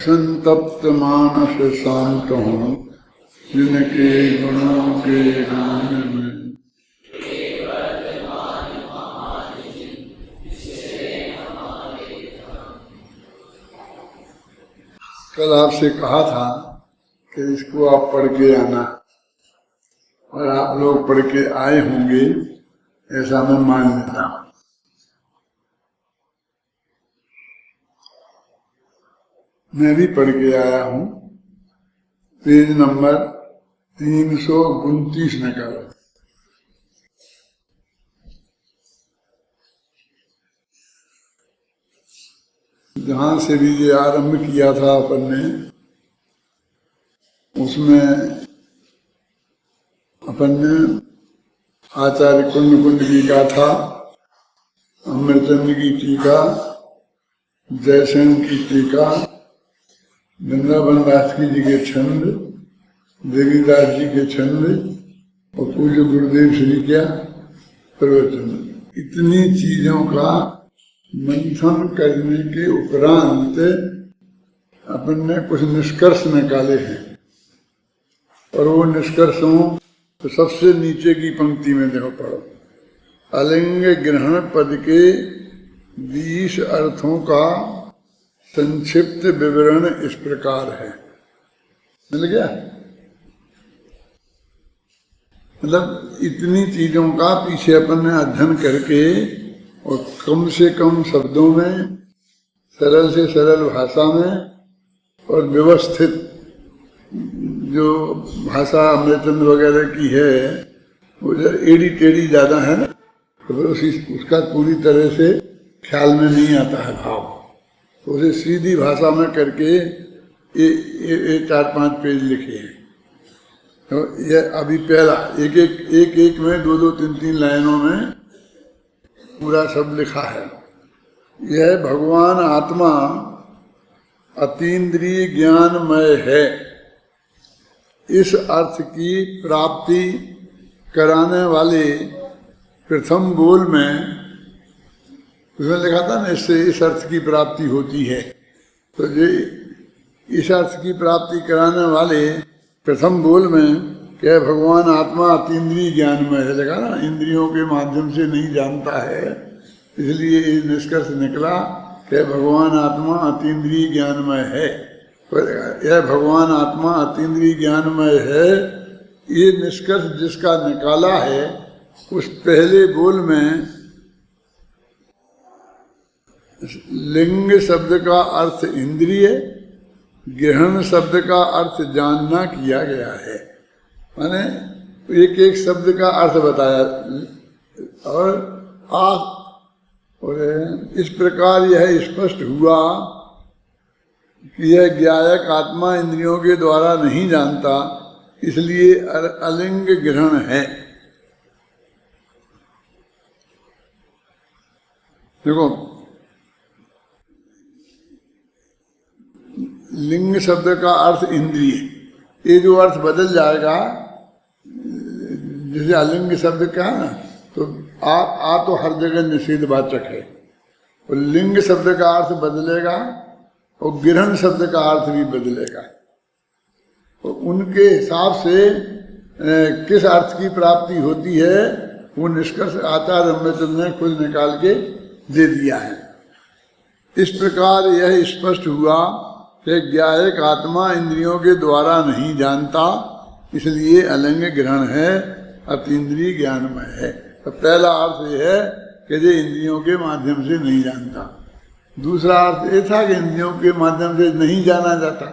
संतप्त मानस शांत हूँ जिनके गुणों के गान में। कल आपसे कहा था कि इसको आप पढ़ के आना, और आप लोग पढ़ के आए होंगे ऐसा मैं मान लेता हूँ। मैं भी पढ़ के आया हूँ। पेज नंबर 329 निकालो। जहाँ से भी ये आरंभ किया था अपन ने, उसमें अपन ने आचार्य कुंड की गाथा, अमृतचंद्र की टीका, जयसेन की टीका, वृंदावन दास जी के छंद, देवीदास जी के छंद और पूज्य गुरुदेव श्री क्या प्रवचन, इतनी चीजों का मंथन करने के उपरांत अपन ने कुछ निष्कर्ष निकाले हैं। और वो निष्कर्षों तो सबसे नीचे की पंक्ति में देखो, पढ़ो। अलिंग ग्रहण पद के 20 अर्थों का संक्षिप्त विवरण इस प्रकार है। मिल गया? मतलब इतनी चीजों का पीछे अपन ने अध्ययन करके और कम से कम शब्दों में, सरल से सरल भाषा में और व्यवस्थित, जो भाषा अमृतचंद्र वगैरह की है वो एड़ी टेढ़ी ज्यादा है ना, तो फिर उसका पूरी तरह से ख्याल में नहीं आता है भाव। तो उसे सीधी भाषा में करके ये 4-5 पेज लिखे हैं। तो यह अभी पहला एक में 2-2, 3-3 लाइनों में पूरा सब लिखा है। यह भगवान आत्मा अतीन्द्रिय ज्ञानमय है, इस अर्थ की प्राप्ति कराने वाले प्रथम बोल में उसमें लिखा था ना, इससे इस अर्थ की प्राप्ति होती है। तो ये इस अर्थ की प्राप्ति कराने वाले प्रथम बोल में क्या भगवान आत्मा अतीन्द्रिय ज्ञान में है, लगा ना, इंद्रियों के माध्यम से नहीं जानता है, इसलिए ये निष्कर्ष निकला कि भगवान आत्मा अतीन्द्रिय ज्ञानमय है। यह भगवान आत्मा अतीन्द्रिय ज्ञानमय है, ये निष्कर्ष जिसका निकाला है उस पहले बोल में लिंग शब्द का अर्थ इंद्रिय, ग्रहण शब्द का अर्थ जानना किया गया है। माने एक एक शब्द का अर्थ बताया और इस प्रकार यह स्पष्ट हुआ कि यह ज्ञायक आत्मा इंद्रियों के द्वारा नहीं जानता, इसलिए अलिंग ग्रहण है। देखो, लिंग शब्द का अर्थ इंद्रिय, ये जो अर्थ बदल जाएगा, जैसे अलिंग शब्द का है ना, तो तो हर जगह निषेधवाचक है, और लिंग शब्द का अर्थ बदलेगा और ग्रहण शब्द का अर्थ भी बदलेगा। तो उनके हिसाब से किस अर्थ की प्राप्ति होती है वो निष्कर्ष आचार्य अमृतचंद्र ने खुद निकाल के दे दिया है। इस प्रकार यह स्पष्ट हुआ कि ज्ञायक आत्मा इंद्रियों के द्वारा नहीं जानता, इसलिए अलिंग ग्रहण है, अतीन्द्रिय ज्ञानमय है। तो पहला अर्थ यह है कि ये इंद्रियों के माध्यम से नहीं जानता। दूसरा अर्थ ये था कि इंद्रियों के माध्यम से नहीं जाना जाता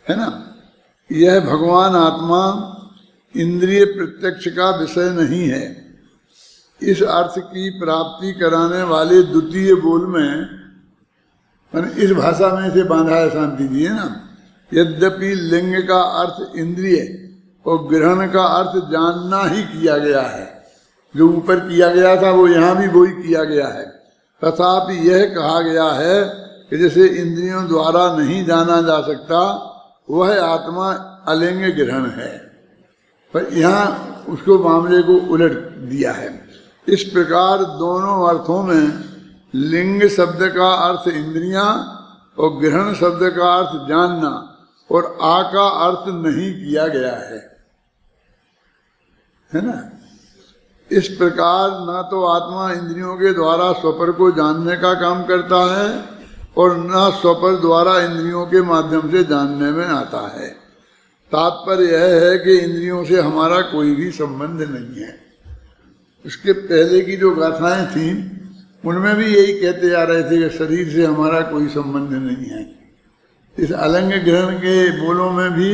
है ना। यह भगवान आत्मा इंद्रिय प्रत्यक्ष का विषय नहीं है, इस अर्थ की प्राप्ति कराने वाले द्वितीय बोल में, इस भाषा में इसे बांधा है शांति जी, है ना। यद्यपि लिंग का अर्थ इंद्रिय और ग्रहण का अर्थ जानना ही किया गया है, जो ऊपर किया गया था वो यहाँ भी वही किया गया है, तथापि यह कहा गया है कि जैसे इंद्रियों द्वारा नहीं जाना जा सकता, वह आत्मा अलिंग ग्रहण है, पर यहाँ उसको मामले को उलट दिया है। इस प्रकार दोनों अर्थों में लिंग शब्द का अर्थ इंद्रियां और ग्रहण शब्द का अर्थ जानना, और आ का अर्थ नहीं किया गया है ना। इस प्रकार ना तो आत्मा इंद्रियों के द्वारा स्वपर को जानने का काम करता है और न स्वपर द्वारा इंद्रियों के माध्यम से जानने में आता है। तात्पर्य यह है कि इंद्रियों से हमारा कोई भी संबंध नहीं है। उसके पहले की जो गाथाएं थी उनमें भी यही कहते आ रहे थे कि शरीर से हमारा कोई संबंध नहीं है। इस अलंग ग्रहण के बोलों में भी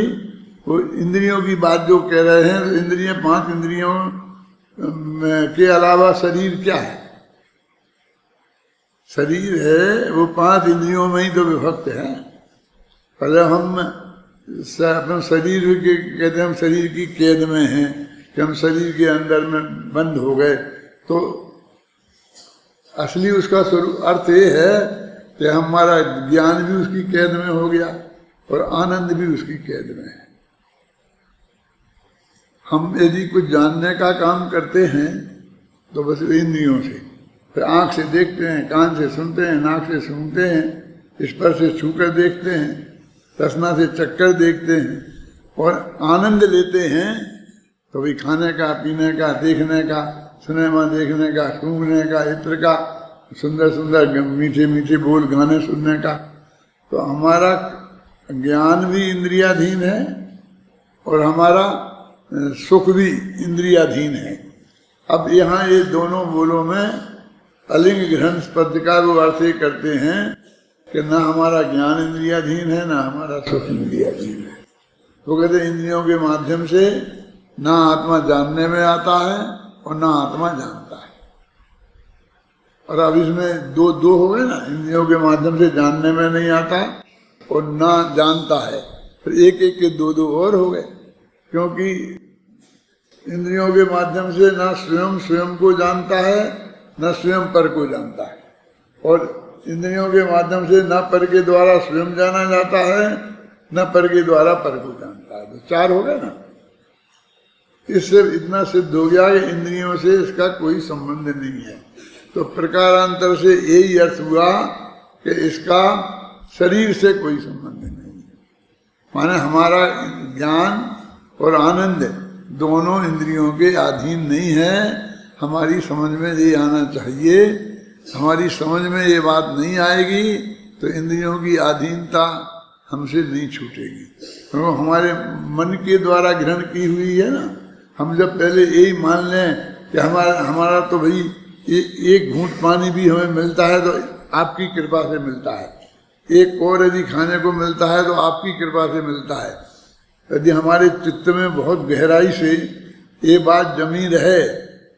वो इंद्रियों की बात जो कह रहे हैं, तो इंद्रियां 5 इंद्रियों के अलावा शरीर क्या है? शरीर है वो 5 इंद्रियों में ही तो विभक्त है। पहले हम अपने शरीर के कहते हैं हम शरीर की कैद में हैं कि हम शरीर के अंदर में बंद हो गए, तो असली उसका स्वरूप अर्थ ये है कि हमारा ज्ञान भी उसकी कैद में हो गया और आनंद भी उसकी कैद में है। हम यदि कुछ जानने का काम करते हैं तो बस इंद्रियों से, फिर आँख से देखते हैं, कान से सुनते हैं, नाक से सूंघते हैं, स्पर्श से छूकर देखते हैं, रसना से चक्कर देखते हैं और आनंद लेते हैं। तो भी खाने का, पीने का, देखने का, सिनेमा देखने का, सूंघने का, इत्र का, सुंदर सुंदर मीठे मीठे बोल गाने सुनने का। तो हमारा ज्ञान भी इंद्रियाधीन है और हमारा सुख भी इंद्रियाधीन है। अब यहाँ ये दोनों बोलों में अलिंग ग्रहण पद का वो अर्थ ये करते हैं कि ना हमारा ज्ञान इंद्रियाधीन है, ना हमारा सुख इंद्रियाधीन है। वो कहते हैं इंद्रियों के माध्यम से ना आत्मा जानने में आता है और ना आत्मा जानता है। और अब इसमें दो हो गए ना, इंद्रियों के माध्यम से जानने में नहीं आता और ना जानता है, फिर एक एक के दो और हो गए। क्योंकि इंद्रियों के माध्यम से ना स्वयं को जानता है, न स्वयं पर को जानता है, और इंद्रियों के माध्यम से न पर के द्वारा स्वयं जाना जाता है, न पर के द्वारा पर को जानता है। तो 4 हो गए ना। इससे इतना सिद्ध हो गया कि इंद्रियों से इसका कोई संबंध नहीं है। तो प्रकारांतर से यही अर्थ हुआ कि इसका शरीर से कोई संबंध नहीं है। माने हमारा ज्ञान और आनंद दोनों इंद्रियों के अधीन नहीं है। हमारी समझ में ये आना चाहिए। हमारी समझ में ये बात नहीं आएगी तो इंद्रियों की अधीनता हमसे नहीं छूटेगी। तो हमारे मन के द्वारा ग्रहण की हुई है ना। हम जब पहले यही मान लें कि हमारा तो भाई एक घूंट पानी भी हमें मिलता है तो आपकी कृपा से मिलता है, एक और यदि खाने को मिलता है तो आपकी कृपा से मिलता है। यदि हमारे चित्त में बहुत गहराई से ये बात जमी रहे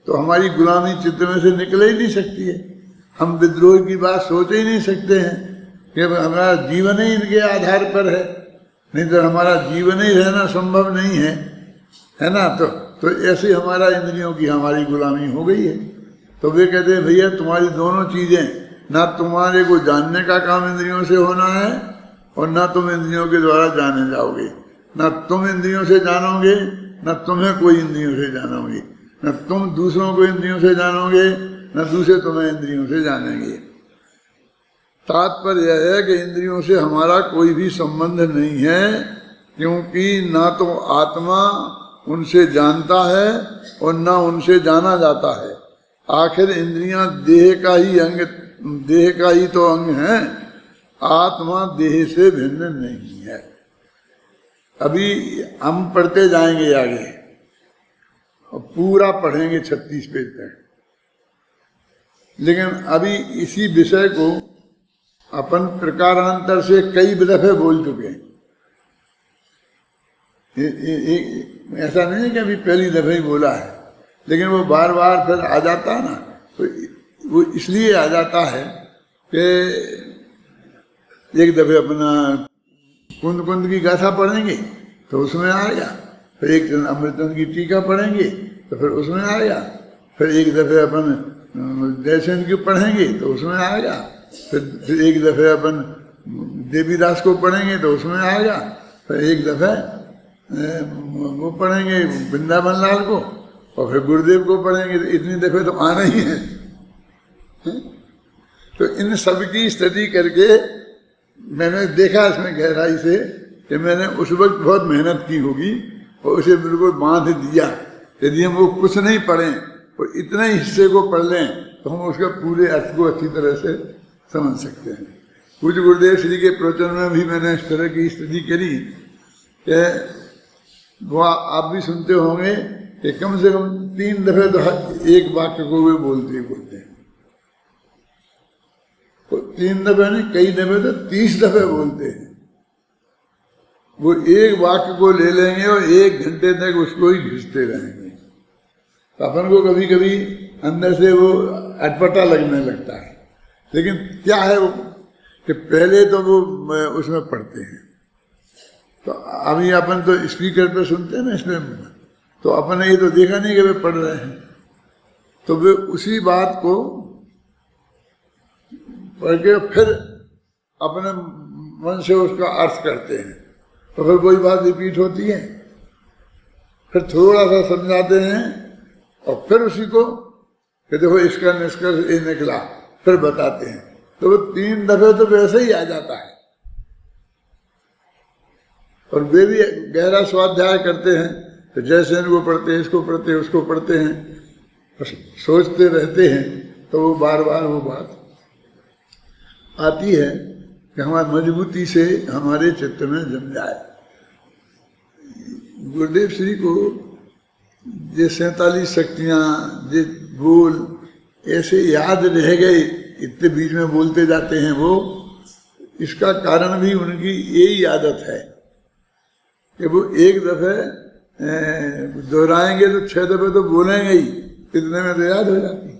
तो हमारी गुलामी चित्त में से निकल ही नहीं सकती है। हम विद्रोह की बात सोच ही नहीं सकते हैं कि हमारा जीवन ही इनके आधार पर है, नहीं तो हमारा जीवन ही रहना संभव नहीं है ना। तो ऐसे हमारा इंद्रियों की हमारी गुलामी हो गई है। तो वे कहते हैं भैया तुम्हारी दोनों चीज़ें, ना तुम्हारे को जानने का काम इंद्रियों से होना है और ना तुम इंद्रियों के द्वारा जाने जाओगे। ना तुम इंद्रियों से जानोगे, ना तुम्हें कोई इंद्रियों से जानोगे, न तुम दूसरों को इंद्रियों से जानोगे, न दूसरे तुम्हें इंद्रियों से जानेंगे। तात्पर्य यह है कि इंद्रियों से हमारा कोई भी संबंध नहीं है, क्योंकि ना तो आत्मा उनसे जानता है और ना उनसे जाना जाता है। आखिर इंद्रियां देह का ही तो अंग है। आत्मा देह से भिन्न नहीं है। अभी हम पढ़ते जाएंगे आगे और पूरा पढ़ेंगे 36 पेज तक, लेकिन अभी इसी विषय को अपन प्रकारांतर से कई दफे बोल चुके हैं। ऐसा नहीं है कि अभी पहली दफे ही बोला है, लेकिन वो बार बार फिर आ जाता है ना। तो वो इसलिए आ जाता है कि एक दफे अपना कुंद की गाथा पढ़ेंगे तो उसमें आएगा, फिर एक अमृतचंद की टीका पढ़ेंगे तो फिर उसमें आएगा, फिर एक दफे अपन जयसेन की पढ़ेंगे तो उसमें आएगा, फिर एक दफे अपन देवीदास को पढ़ेंगे तो उसमें आएगा, फिर एक दफे वो पढ़ेंगे वृंदावन लाल को और फिर गुरुदेव को पढ़ेंगे। तो इतनी दफे तो आना ही है। तो इन सब की स्टडी करके मैंने देखा इसमें गहराई से कि मैंने उस वक्त बहुत मेहनत की होगी और उसे बिल्कुल बांध दिया। यदि हम वो कुछ नहीं पढ़ें और इतने हिस्से को पढ़ लें तो हम उसका पूरे अर्थ को अच्छी तरह से समझ सकते हैं। पूज्य गुरुदेव श्री के प्रवचन में भी मैंने इस तरह की स्थिति करी कि वो आप भी सुनते होंगे कि कम से कम 3 दफे तो एक वाक्य को वे बोलते ही बोलते हैं। तो 3 दफे नहीं, कई दफे तो 30 दफे बोलते हैं। वो एक वाक्य को ले लेंगे और 1 घंटे तक उसको ही घिसते रहेंगे। तो अपन को कभी कभी अंदर से वो अटपटा लगने लगता है, लेकिन क्या है वो कि पहले तो वो उसमें पढ़ते हैं। तो अभी अपन तो स्पीकर पे सुनते हैं ना, इसमें तो अपन ने ये तो देखा नहीं कि वे पढ़ रहे हैं, तो वे उसी बात को पढ़ के फिर अपने मन से उसका अर्थ करते हैं। तो फिर वही बात रिपीट होती है, फिर थोड़ा सा समझाते हैं और फिर उसी को कि देखो इसका निष्कर्ष ये निकला, फिर बताते हैं। तो वो 3 दफे तो वैसे ही आ जाता है। और वे भी गहरा स्वाध्याय करते हैं, तो जैसे इनको पढ़ते हैं, इसको पढ़ते हैं, उसको पढ़ते हैं, सोचते रहते हैं, तो वो बार बार वो बात आती है कि हमारी मजबूती से हमारे चित्त में जम जाए। गुरुदेव श्री को ये 47 शक्तियाँ, ये बोल ऐसे याद रह गए, इतने बीच में बोलते जाते हैं वो। इसका कारण भी उनकी यही आदत है कि वो एक दफे दोहराएंगे तो 6 दफे तो बोलेंगे ही, इतने में तो याद हो जाती है।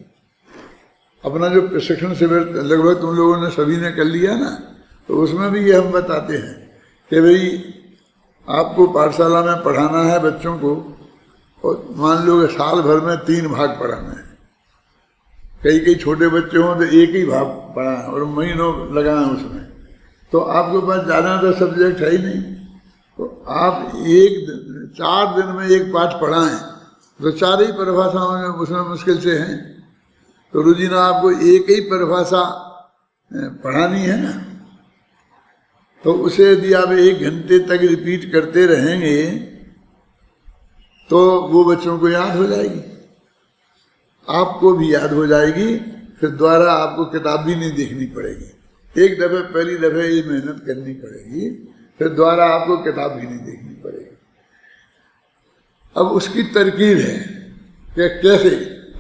अपना जो प्रशिक्षण शिविर लगभग तुम लोगों ने सभी ने कर लिया ना, तो उसमें भी ये हम बताते हैं कि भाई आपको पाठशाला में पढ़ाना है बच्चों को, और मान लो कि साल भर में 3 भाग पढ़ाना है। कई छोटे बच्चे हों तो एक ही भाग पढ़ाएं और महीनों लगाएं उसमें, तो आपके पास ज़्यादा तो सब्जेक्ट है ही नहीं। तो आप 4 दिन में एक पाठ पढ़ाएं तो 4 ही परिभाषाओं में उसमें मुश्किल से हैं। तो रोजीना आपको एक ही परिभाषा पढ़ानी है ना, तो उसे यदि आप 1 घंटे तक रिपीट करते रहेंगे तो वो बच्चों को याद हो जाएगी, आपको भी याद हो जाएगी। फिर दोबारा आपको किताब भी नहीं देखनी पड़ेगी। एक दफे पहली दफे ये मेहनत करनी पड़ेगी, फिर दोबारा आपको किताब भी नहीं देखनी पड़ेगी। अब उसकी तरकीब है कि कैसे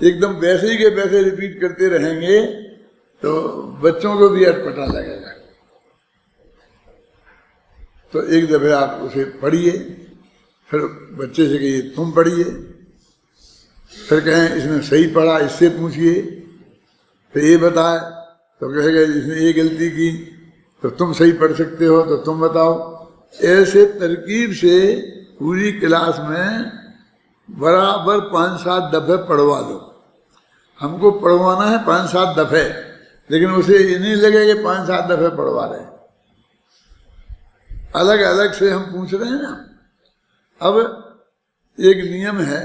एकदम वैसे ही के वैसे रिपीट करते रहेंगे तो बच्चों को भी अटपटा लगेगा। तो एक दफे आप उसे पढ़िए, फिर बच्चे से कहिए तुम पढ़िए, फिर कहें इसने सही पढ़ा, इससे पूछिए, फिर ये बताए तो कहेगा इसने ये गलती की तो तुम सही पढ़ सकते हो तो तुम बताओ। ऐसे तरकीब से पूरी क्लास में बराबर 5-7 दफे पढ़वा दो। हमको पढ़वाना है 5-7 दफे, लेकिन उसे ये नहीं लगे कि 5-7 दफे पढ़वा रहे हैं। अलग अलग से हम पूछ रहे हैं ना। अब एक नियम है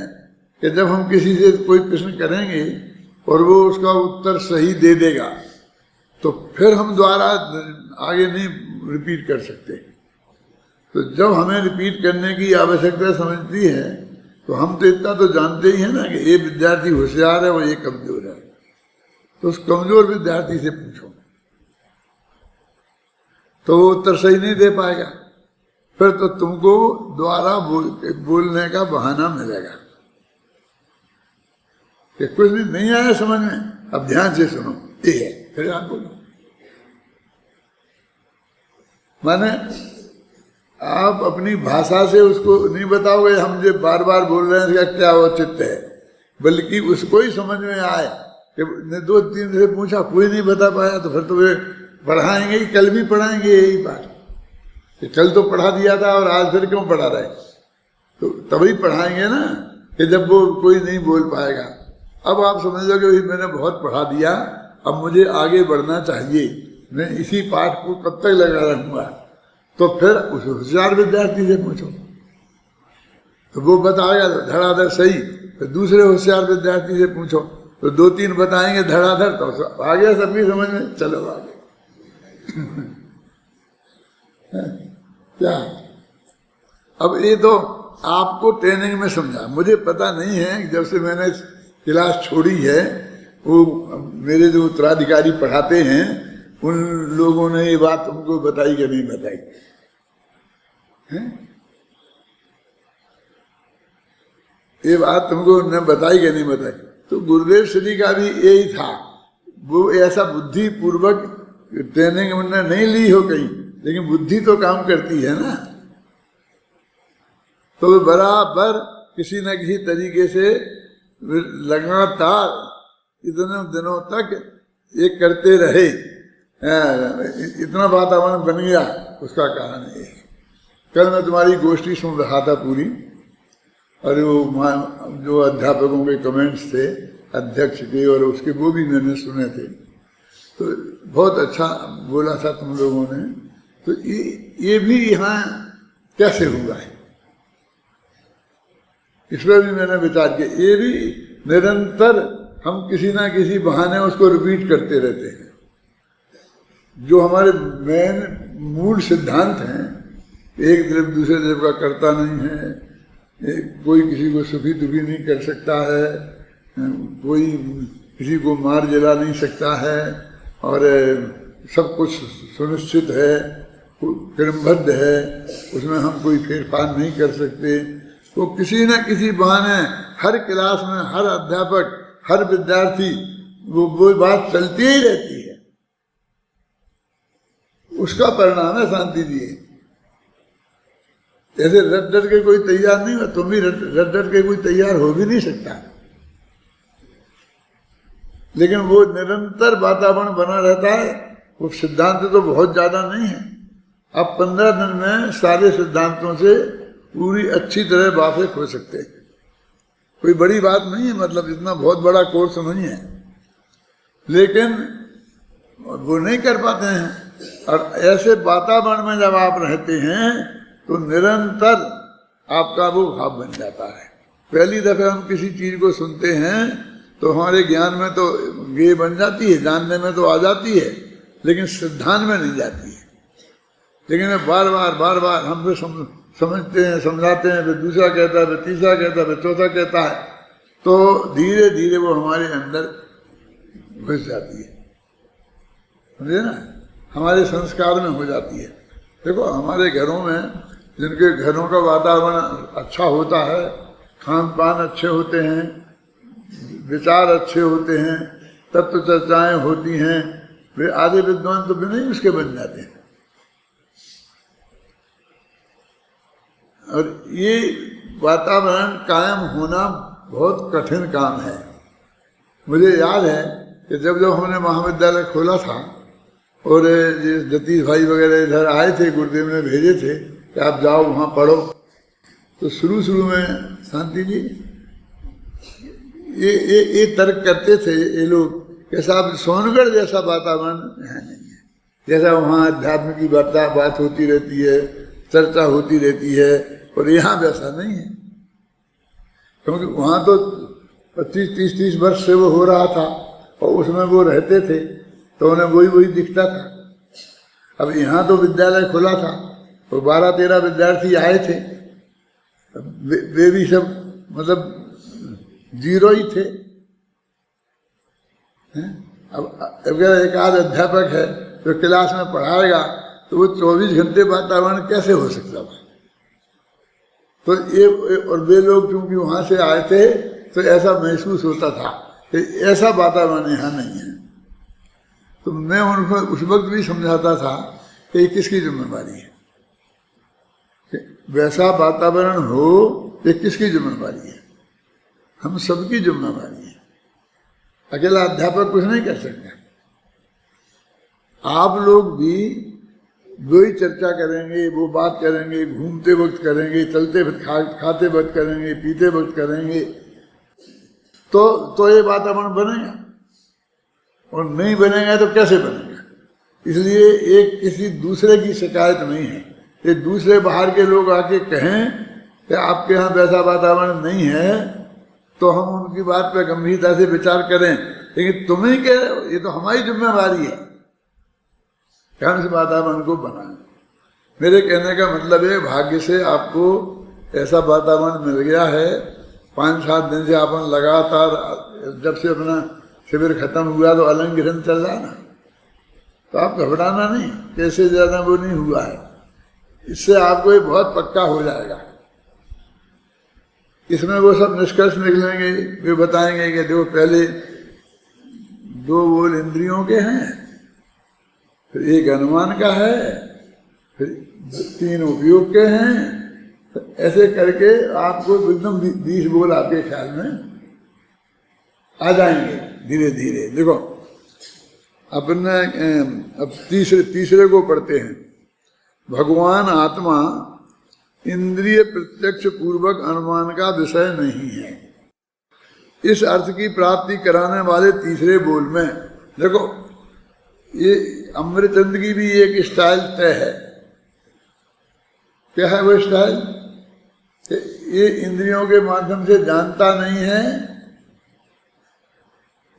कि जब हम किसी से कोई प्रश्न करेंगे और वो उसका उत्तर सही दे देगा तो फिर हम दोबारा आगे नहीं रिपीट कर सकते। तो जब हमें रिपीट करने की आवश्यकता समझती है तो हम तो इतना तो जानते ही हैं ना कि ये विद्यार्थी होशियार है और ये कमजोर है, तो उस कमजोर विद्यार्थी से पूछो तो वो उत्तर सही नहीं दे पाएगा, फिर तो तुमको दोबारा बोलने का बहाना मिलेगा कि कुछ नहीं आया समझ में, अब ध्यान से सुनो, ये है, फिर आप बोलो। माने आप अपनी भाषा से उसको नहीं बताओगे हम जो बार बार बोल रहे हैं इसका क्या औचित्य है, बल्कि उसको ही समझ में आए कि 2-3 से पूछा कोई नहीं बता पाया तो फिर तो वे पढ़ाएंगे ही, कल भी पढ़ाएंगे यही बात कि कल तो पढ़ा दिया था और आज फिर क्यों पढ़ा रहे, तो तभी पढ़ाएंगे ना कि जब वो कोई नहीं बोल पाएगा। अब आप समझ लो कि मैंने बहुत पढ़ा दिया, अब मुझे आगे बढ़ना चाहिए, मैं इसी पाठ को कब तक लगा रहूँगा, तो फिर उस होशियार विद्यार्थी से पूछो तो वो बताएगा धड़ाधड़ सही, फिर दूसरे होशियार विद्यार्थी से पूछो तो 2-3 बताएंगे धड़ाधड़, तो आ गया सबकी समझ में, चलो आगे। क्या? अब ये तो आपको ट्रेनिंग में समझा, मुझे पता नहीं है। जब से मैंने क्लास छोड़ी है, वो मेरे जो उत्तराधिकारी पढ़ाते हैं उन लोगों ने ये बात तुमको बताई कि नहीं बताई है? ये बात तुमको न बताई कि नहीं बताई? तो गुरुदेव श्री का भी यही था, वो ऐसा बुद्धि पूर्वक ट्रेनिंग उन्होंने नहीं ली हो कहीं, लेकिन बुद्धि तो काम करती है ना। तो बराबर किसी न किसी तरीके से लगातार इतने दिनों तक ये करते रहे, इतना वातावरण बन गया। उसका कारण ये है। कल मैं तुम्हारी गोष्ठी सुन रहा था पूरी, और वो जो अध्यापकों के कमेंट्स थे अध्यक्ष के और उसके, वो भी मैंने सुने थे। तो बहुत अच्छा बोला था तुम लोगों ने। तो ये भी यहाँ कैसे हुआ है, इस पर भी मैंने विचार किया। ये भी निरंतर हम किसी ना किसी बहाने उसको रिपीट करते रहते हैं। जो हमारे मेन मूल सिद्धांत हैं, एक द्रव्य दूसरे द्रव्य का करता नहीं है, कोई किसी को सुखी दुखी नहीं कर सकता है, कोई किसी को मार जला नहीं सकता है, और सब कुछ सुनिश्चित है, क्रमबद्ध है, उसमें हम कोई फेरफार नहीं कर सकते। तो किसी न किसी बहाने हर क्लास में हर अध्यापक, हर विद्यार्थी वो बात चलती ही रहती है। उसका परिणाम है शांति जी। ऐसे रट डट के कोई तैयार नहीं हुआ, तुम भी रट डट के कोई तैयार हो भी नहीं सकता। लेकिन वो निरंतर वातावरण बना रहता है। वो सिद्धांत तो बहुत ज्यादा नहीं है। अब 15 दिन में सारे सिद्धांतों से पूरी अच्छी तरह वाकिफ हो सकते हैं। कोई बड़ी बात नहीं है, मतलब इतना बहुत बड़ा कोर्स नहीं है, लेकिन वो नहीं कर पाते हैं। और ऐसे वातावरण में जब आप रहते हैं तो निरंतर आपका वो भाव बन जाता है। पहली दफे हम किसी चीज को सुनते हैं तो हमारे ज्ञान में तो ये बन जाती है, जानने में तो आ जाती है, लेकिन सिद्धांत में नहीं जाती है। लेकिन बार बार हम समझते हैं, समझाते हैं, फिर दूसरा कहता है, फिर तीसरा कहता है, फिर चौथा कहता है, तो धीरे धीरे वो हमारे अंदर घुस जाती है, समझे ना, हमारे संस्कार में हो जाती है। देखो हमारे घरों में, जिनके घरों का वातावरण अच्छा होता है, खान पान अच्छे होते हैं, विचार अच्छे होते हैं, तत्व चर्चाएं होती हैं, वे आधे विद्वान तो बिना ही उसके बन जाते हैं। और ये वातावरण कायम होना बहुत कठिन काम है। मुझे याद है कि जब हमने महाविद्यालय खोला था और ये जतीश भाई वगैरह इधर आए थे, गुरुदेव ने भेजे थे कि आप जाओ वहाँ पढ़ो, तो शुरू में शांति जी ये तर्क करते थे ये लोग कि साहब सोनगढ़ जैसा वातावरण यहाँ नहीं है। जैसा वहाँ अध्यात्म की बात होती रहती है, चर्चा होती रहती है, और यहाँ वैसा नहीं है। क्योंकि वहाँ तो 25-30 वर्ष से वो हो रहा था और उसमें वो रहते थे, तो उन्हें वही दिखता था। अब यहाँ तो विद्यालय खुला था और 12-13 विद्यार्थी आए थे, वे भी सब मतलब जीरो ही थे। अब अगर एक आध अध्यापक है जो क्लास में पढ़ाएगा तो वो 24 घंटे वातावरण कैसे हो सकता था। तो ये, और वे लोग क्योंकि वहाँ से आए थे तो ऐसा महसूस होता था कि ऐसा वातावरण यहाँ नहीं है। तो मैं उनको उस वक्त भी समझाता था कि ये किसकी जिम्मेवारी है, कि वैसा वातावरण हो, ये किसकी जिम्मेवारी है, हम सबकी जिम्मेवारी है। अकेला अध्यापक कुछ नहीं कर सकता। आप लोग भी वही चर्चा करेंगे, वो बात करेंगे, घूमते वक्त करेंगे, चलते वक्त खाते वक्त करेंगे, पीते वक्त करेंगे, तो ये वातावरण बनेगा। और नहीं बनेगा तो कैसे बनेगा। इसलिए एक किसी दूसरे की शिकायत नहीं है। ये दूसरे बाहर के लोग आके कहें कि आपके यहाँ वैसा वातावरण नहीं है, तो हम उनकी बात पर गंभीरता से विचार करें, लेकिन तुम्हें कह रहे हो, ये तो हमारी जिम्मेवारी है कि हम इस वातावरण को बनाएं। मेरे कहने का मतलब है, भाग्य से आपको ऐसा वातावरण मिल गया है। 5-7 दिन से अपन लगातार, जब से अपना शिविर खत्म हुआ तो अलंग गिरन चल रहा ना, तो आप घबराना नहीं, कैसे ज़्यादा वो नहीं हुआ है। इससे आपको ये बहुत पक्का हो जाएगा। इसमें वो सब निष्कर्ष निकलेंगे, वे बताएंगे कि देखो पहले 2 बोल इंद्रियों के हैं, फिर 1 अनुमान का है, फिर 3 उपयोग के हैं। तो ऐसे करके आपको एकदम 20 बोल आपके ख्याल में आ जाएंगे धीरे धीरे। देखो अपने अब तीसरे को पढ़ते हैं। भगवान आत्मा इंद्रिय प्रत्यक्ष पूर्वक अनुमान का विषय नहीं है। इस अर्थ की प्राप्ति कराने वाले तीसरे बोल में देखो, ये अमृतचंद की भी एक स्टाइल तय है। क्या है वो स्टाइल? ये इंद्रियों के माध्यम से जानता नहीं है,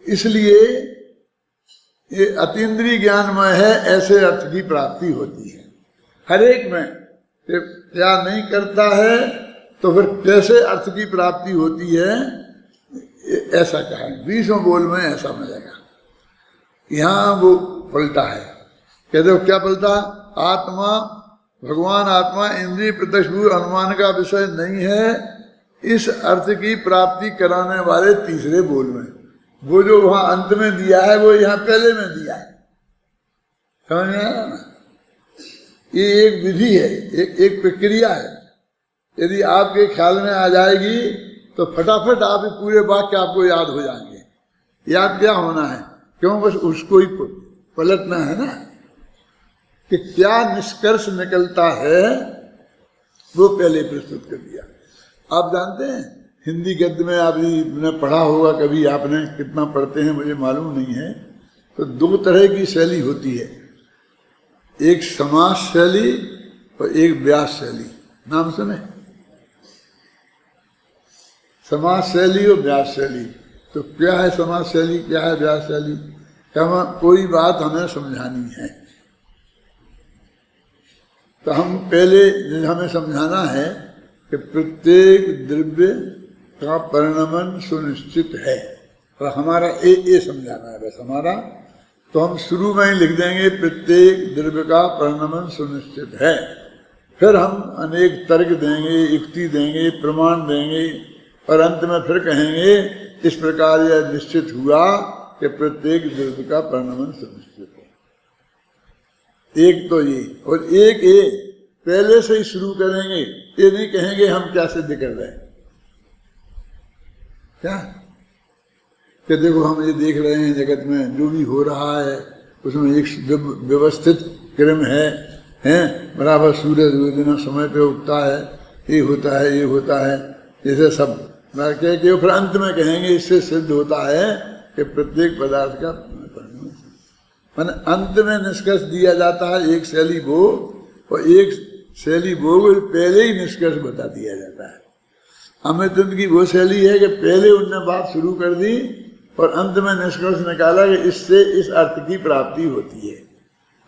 इसलिए ये अतीन्द्रिय ज्ञानमय है, ऐसे अर्थ की प्राप्ति होती है हर एक में। क्या नहीं करता है तो फिर कैसे अर्थ की प्राप्ति होती है, ऐसा कहा है। 20वें बोल में ऐसा मिलेगा। यहाँ वो पलटा है, कहते हो क्या पलटा? आत्मा, भगवान आत्मा इंद्रिय प्रत्यक्ष अनुमान का विषय नहीं है, इस अर्थ की प्राप्ति कराने वाले तीसरे बोल में। वो जो वहां अंत में दिया है वो यहाँ पहले में दिया है। समझ में आया ना? ये एक विधि है, एक प्रक्रिया है। यदि आपके ख्याल में आ जाएगी तो फटाफट आप पूरे वाक्य आपको याद हो जाएंगे। याद क्या होना है? क्यों? बस उसको ही पलटना है ना, कि क्या निष्कर्ष निकलता है वो पहले प्रस्तुत कर दिया। आप जानते हैं हिंदी गद्य में आपने पढ़ा होगा कभी, आपने कितना पढ़ते हैं मुझे मालूम नहीं है। तो 2 तरह की शैली होती है, एक समास शैली और एक व्यास शैली। नाम सुने? समास शैली और व्यास शैली। तो क्या है समास शैली, क्या है व्यास शैली? क्या कोई बात हमें समझानी है तो हम पहले हमें समझाना है कि प्रत्येक द्रव्य का परिणमन सुनिश्चित है, और हमारा ये समझाना है बस हमारा। तो हम शुरू में ही लिख देंगे प्रत्येक द्रव्य का परिणमन सुनिश्चित है। फिर हम अनेक तर्क देंगे, युक्ति देंगे, प्रमाण देंगे, और अंत में फिर कहेंगे इस प्रकार यह निश्चित हुआ कि प्रत्येक द्रव्य का परिणमन सुनिश्चित है। एक तो ये, और एक ये पहले से ही शुरू करेंगे। ये नहीं कहेंगे हम क्या सिद्ध कर रहे हैं, क्या कि देखो हम ये देख रहे हैं जगत में जो भी हो रहा है उसमें एक व्यवस्थित क्रम है बराबर। सूर्य दिन समय पे उगता है, ये होता है, ये होता है, जैसे सब कह के फिर अंत में कहेंगे इससे सिद्ध होता है कि प्रत्येक पदार्थ का मैंने अंत में निष्कर्ष दिया जाता है। एक शैली भोग और एक शैली भोग पहले ही निष्कर्ष बता दिया जाता है। अमृतचंद की वो शैली है कि पहले उनने बात शुरू कर दी और अंत में निष्कर्ष निकाला कि इससे इस अर्थ की प्राप्ति होती है।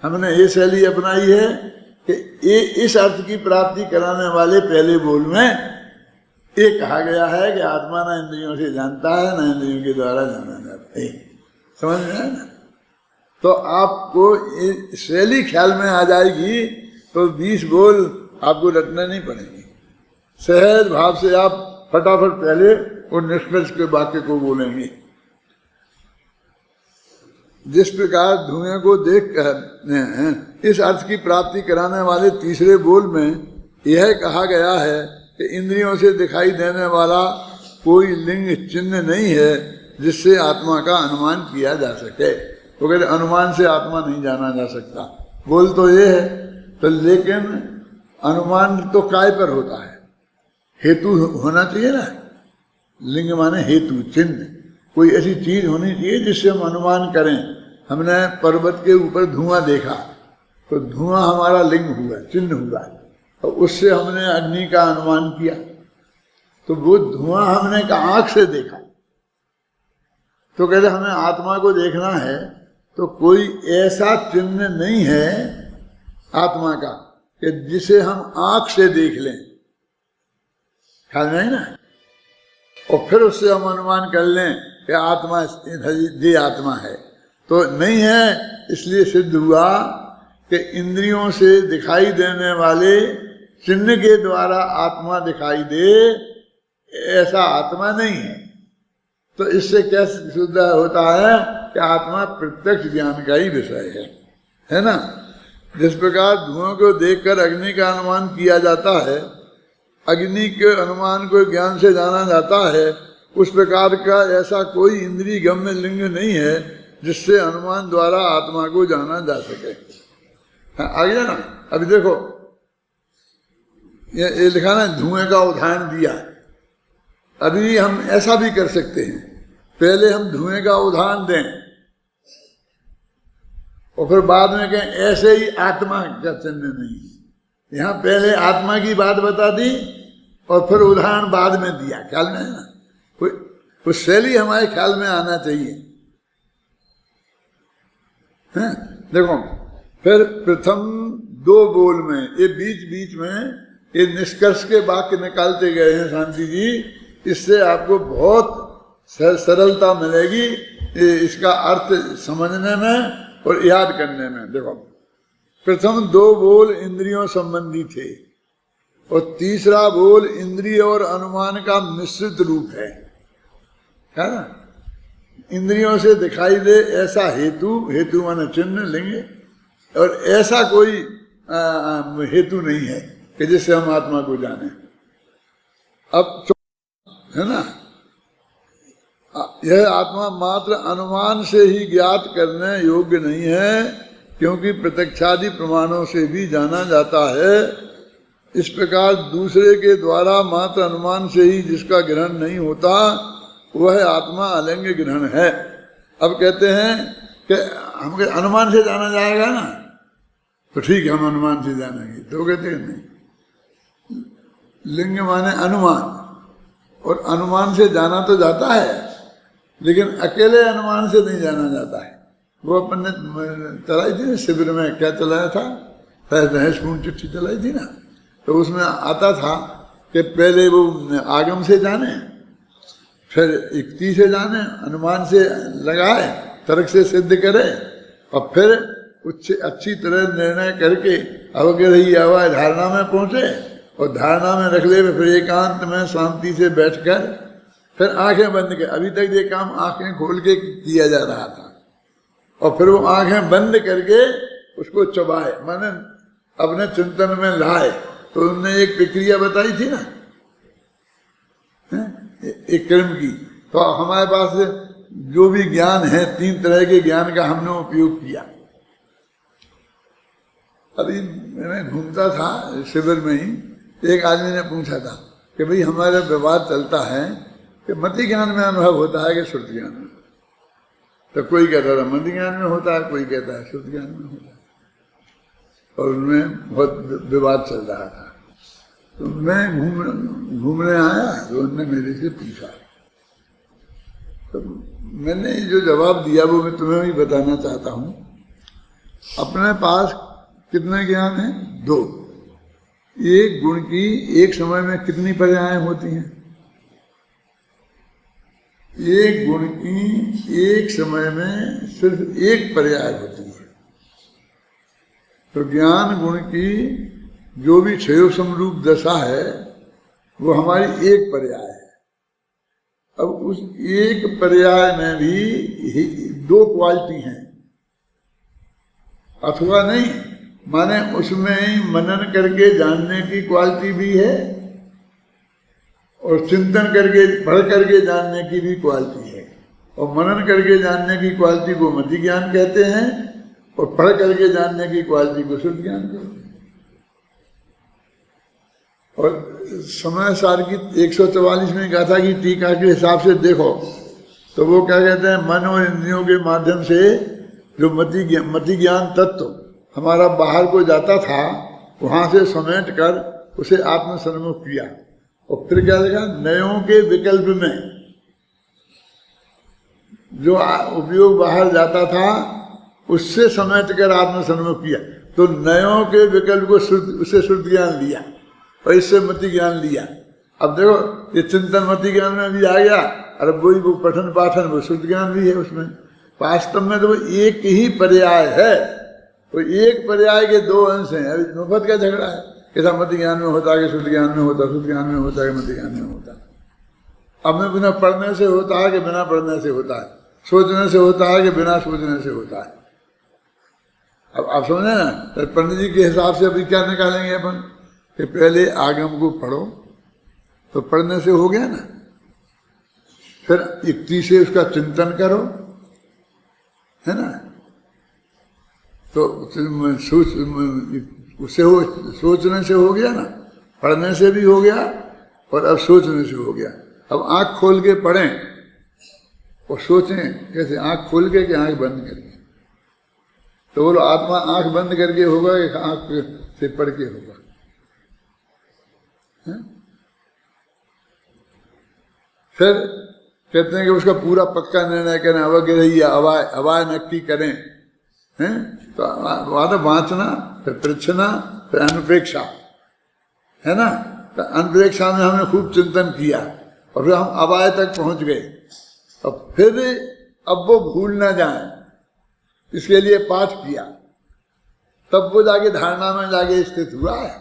हमने ये शैली अपनाई है कि ये इस अर्थ की प्राप्ति कराने वाले पहले बोल में ये कहा गया है कि आत्मा न इंद्रियों से जानता है, न इंद्रियों के द्वारा जाना जाता है। समझ में आया ना? तो आपको ये शैली ख्याल में आ जाएगी तो 20 बोल आपको रटने नहीं पड़ेंगे। सहज भाव से आप फटाफट पहले और निष्कर्ष के वाक्य को बोलेंगे। जिस प्रकार धुएं को देख कर इस अर्थ की प्राप्ति कराने वाले तीसरे बोल में यह कहा गया है कि इंद्रियों से दिखाई देने वाला कोई लिंग चिन्ह नहीं है जिससे आत्मा का अनुमान किया जा सके। तो कहते अनुमान से आत्मा नहीं जाना जा सकता। बोल तो ये है, तो लेकिन अनुमान तो काय पर होता है? हेतु होना चाहिए ना। लिंग माने हेतु, चिन्ह। कोई ऐसी चीज होनी चाहिए जिससे हम अनुमान करें। हमने पर्वत के ऊपर धुआं देखा तो धुआं हमारा लिंग हुआ, चिन्ह हुआ, और उससे हमने अग्नि का अनुमान किया। तो वो धुआं हमने आंख से देखा। तो कहते हमें आत्मा को देखना है तो कोई ऐसा चिन्ह नहीं है आत्मा का कि जिसे हम आंख से देख लें, ख्याल में है ना, और फिर उससे हम अनुमान कर लें कि आत्मा ये आत्मा है, तो नहीं है। इसलिए सिद्ध हुआ कि इंद्रियों से दिखाई देने वाले चिन्ह के द्वारा आत्मा दिखाई दे, ऐसा आत्मा नहीं है। तो इससे क्या सिद्ध होता है कि आत्मा प्रत्यक्ष ज्ञान का ही विषय है ना। जिस प्रकार धुआं को देखकर अग्नि का अनुमान किया जाता है, अग्नि के अनुमान को ज्ञान से जाना जाता है, उस प्रकार का ऐसा कोई इंद्रिय गम्य लिंग नहीं है जिससे अनुमान द्वारा आत्मा को जाना जा सके। आ गया ना। अभी देखो ये लिखा ना, धुएं का उदाहरण दिया। अभी हम ऐसा भी कर सकते हैं, पहले हम धुएं का उदाहरण दें और फिर बाद में कहें ऐसे ही आत्मा का चिन्ह नहीं। यहाँ पहले आत्मा की बात बता दी और फिर उदाहरण बाद में दिया। ख्याल में है ना, कुछ शैली हमारे ख्याल में आना चाहिए। हैं? देखो फिर प्रथम दो बोल में ये बीच बीच में ये निष्कर्ष के वाक्य निकालते गए हैं शांति जी। इससे आपको बहुत सरलता मिलेगी इसका अर्थ समझने में और याद करने में। देखो प्रथम दो बोल इंद्रियों संबंधी थे और तीसरा बोल इंद्रिय और अनुमान का मिश्रित रूप है ना। इंद्रियों से दिखाई दे ऐसा हेतु माने चिन्ह लेंगे, और ऐसा कोई हेतु नहीं है कि जिससे हम आत्मा को जाने। अब है ना, यह आत्मा मात्र अनुमान से ही ज्ञात करने योग्य नहीं है, क्योंकि प्रत्यक्षादि प्रमाणों से भी जाना जाता है। इस प्रकार दूसरे के द्वारा मात्र अनुमान से ही जिसका ग्रहण नहीं होता वह आत्मा अलिंग ग्रहण है। अब कहते हैं कि हमके अनुमान से जाना जाएगा ना, तो ठीक है हम अनुमान से जानेंगे। तो कहते हैं नहीं, लिंग माने अनुमान, और अनुमान से जाना तो जाता है लेकिन अकेले अनुमान से नहीं जाना जाता है। वो अपन ने चलाई थी ना शिविर में, क्या चलाया था, रहस्यपूर्ण चिट्ठी चलाई थी ना, तो उसमें आता था कि पहले वो आगम से जाने, फिर युक्ति से जाने, अनुमान से लगाए, तर्क से सिद्ध करे, और फिर कुछ अच्छी तरह निर्णय करके अवगरही आवाज धारणा में पहुंचे, और धारणा में रख ले, फिर एकांत में शांति से बैठकर फिर आंखें बंद कर। अभी तक ये काम आंखें खोल के किया जा रहा था, और फिर वो आंखें बंद करके उसको चबाए, माने अपने चिंतन में लाए। तो उन्होंने एक प्रक्रिया बताई थी ना, एक कर्म की। तो हमारे पास जो भी ज्ञान है, 3 तरह के ज्ञान का हमने उपयोग किया। अभी मैं घूमता था शिविर में ही, एक आदमी ने पूछा था कि भाई हमारा विवाद चलता है कि मति ज्ञान में अनुभव होता है कि श्रुति ज्ञान में। तो कोई कहता था मति ज्ञान में होता है, कोई कहता है श्रुति ज्ञान में होता है, और उनमें बहुत विवाद चल रहा था। तो मैं घूमने आया, तो उन्होंने मेरे से पूछा, तो मैंने जो जवाब दिया वो मैं तुम्हें भी बताना चाहता हूँ। अपने पास कितने ज्ञान है? 2। एक गुण की एक समय में कितनी पर्यायें होती हैं? एक गुण की एक समय में सिर्फ एक पर्याय होती है। तो ज्ञान गुण की जो भी क्षयो समरूप दशा है वो हमारी एक पर्याय है। अब उस एक पर्याय में भी 2 क्वालिटी हैं, अथवा नहीं, माने उसमें मनन करके जानने की क्वालिटी भी है और चिंतन करके पढ़ करके जानने की भी क्वालिटी है। और मनन करके जानने की क्वालिटी को मति ज्ञान कहते हैं, और पढ़ करके जानने की क्वालिटी को शुद्ध ज्ञान कहते हैं। और समय सार की 144वें गाथा की टीका के हिसाब से देखो तो वो क्या कहते हैं, मन और इंद्रियों के माध्यम से जो मति ज्ञान तत्व हमारा बाहर को जाता था, वहां से समेट कर उसे आत्म सन्मुख किया। और फिर क्या देखा, नयों के विकल्प में जो उपयोग बाहर जाता था उससे समेट कर आत्म सन्मुख किया। तो नयों के विकल्प को उससे शुद्ध ज्ञान लिया और इससे मति ज्ञान लिया। अब देखो ये चिंतन मति ज्ञान में भी आ गया, और वही वो पठन पाठन वो शुद्ध ज्ञान भी है उसमें। वास्तव में तो वो एक ही पर्याय है, वो एक पर्याय के दो अंश हैं। अभी नौबत का झगड़ा है, कैसा मति ज्ञान में होता है कि शुद्ध ज्ञान में होता, शुद्ध ज्ञान में होता है कि मति ज्ञान में होता। अब में बिना पढ़ने से होता है कि बिना पढ़ने से होता है, सोचने से होता है कि बिना सोचने से होता है। अब आप समझे ना, तो पंडित जी के हिसाब से अभी क्या निकालेंगे अपन कि पहले आगम को पढ़ो, तो पढ़ने से हो गया ना, फिर युक्ति से उसका चिंतन करो, है ना, तो उससे हो, सोचने से हो गया ना, पढ़ने से भी हो गया और अब सोचने से हो गया। अब आंख खोल के पढ़ें और सोचें कैसे, आंख खोल के कि आंख बंद करके? तो बोलो आत्मा आंख बंद करके होगा कि आंख से पढ़ के होगा? है? फिर कहते हैं कि उसका पूरा पक्का निर्णय करें, अवग्रही अवाय नक्की करें, हैं? तो वांचना, फिर परीक्षना, फिर अनुप्रेक्षा, है ना। तो अनुप्रेक्षा में हमने खूब चिंतन किया और फिर हम अवाय तक पहुंच गए, और फिर अब वो भूल ना जाए इसके लिए पाठ किया, तब वो जाके धारणा में जाके स्थित हुआ है।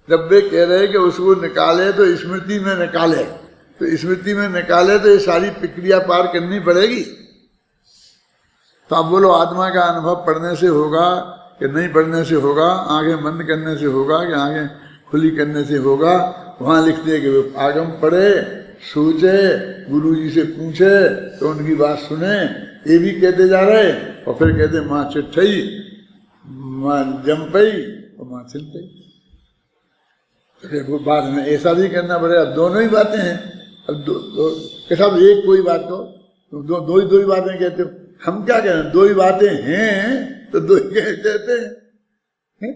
जब वे कह रहे कि उसको निकाले तो स्मृति में निकाले, तो स्मृति में निकाले तो ये सारी प्रक्रिया पार करनी पड़ेगी। तो आप बोलो आत्मा का अनुभव पढ़ने से होगा कि नहीं पढ़ने से होगा, आंखें बंद करने से होगा कि आंखें खुली करने से होगा? वहां लिखते हैं कि वो आगम पढ़े, सोचे, गुरु जी से पूछे तो उनकी बात सुने, ये भी कहते जा रहे, और फिर कहते माँ चिट्ठई, माँ जमपई और माँ छिलपई। वो बात में ऐसा भी करना पड़ेगा, दोनों ही बातें हैं। अब साहब एक कोई बात को दो ही बातें कहते हो, हम क्या कह रहे हैं? दो ही बातें हैं तो दो ही कहते हैं।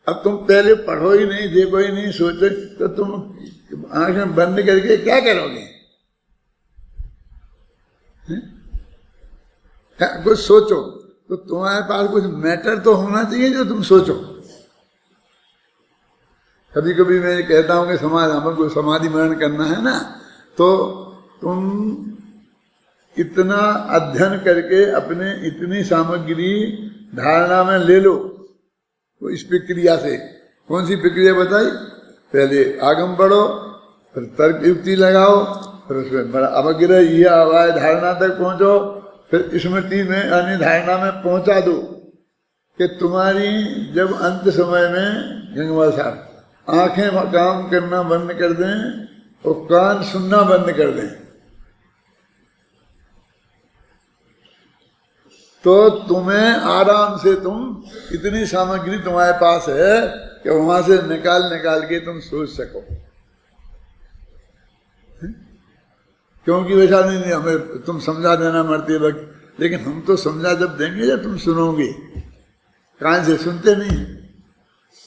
अब तुम पहले पढ़ो ही नहीं, देखो ही नहीं, सोचो, तो तुम आंखें बंद करके क्या करोगे? कुछ सोचो तो तुम्हारे पास कुछ मैटर तो होना चाहिए जो तुम सोचो। कभी कभी मैं कहता हूँ कि हमन को समाधि मरण करना है ना, तो तुम इतना अध्ययन करके अपने इतनी सामग्री धारणा में ले लो। तो इस प्रक्रिया से कौन सी प्रक्रिया बताई? पहले आगम पढ़ो, फिर तर्क युक्ति लगाओ, फिर उसमें बड़ा अवग्रह यह अवाय धारणा तक पहुंचो, फिर स्मृति में अन्य धारणा में पहुंचा दो कि तुम्हारी जब अंत समय में गंगवा साहब आंखें काम करना बंद कर दें और कान सुनना बंद कर दें, तो तुम्हें आराम से तुम इतनी सामग्री तुम्हारे पास है कि वहां से निकाल के तुम सोच सको। क्योंकि वैसा नहीं हमें तुम समझा देना मरते वक्त, लेकिन हम तो समझा जब देंगे जब तुम सुनोगे। कान से सुनते नहीं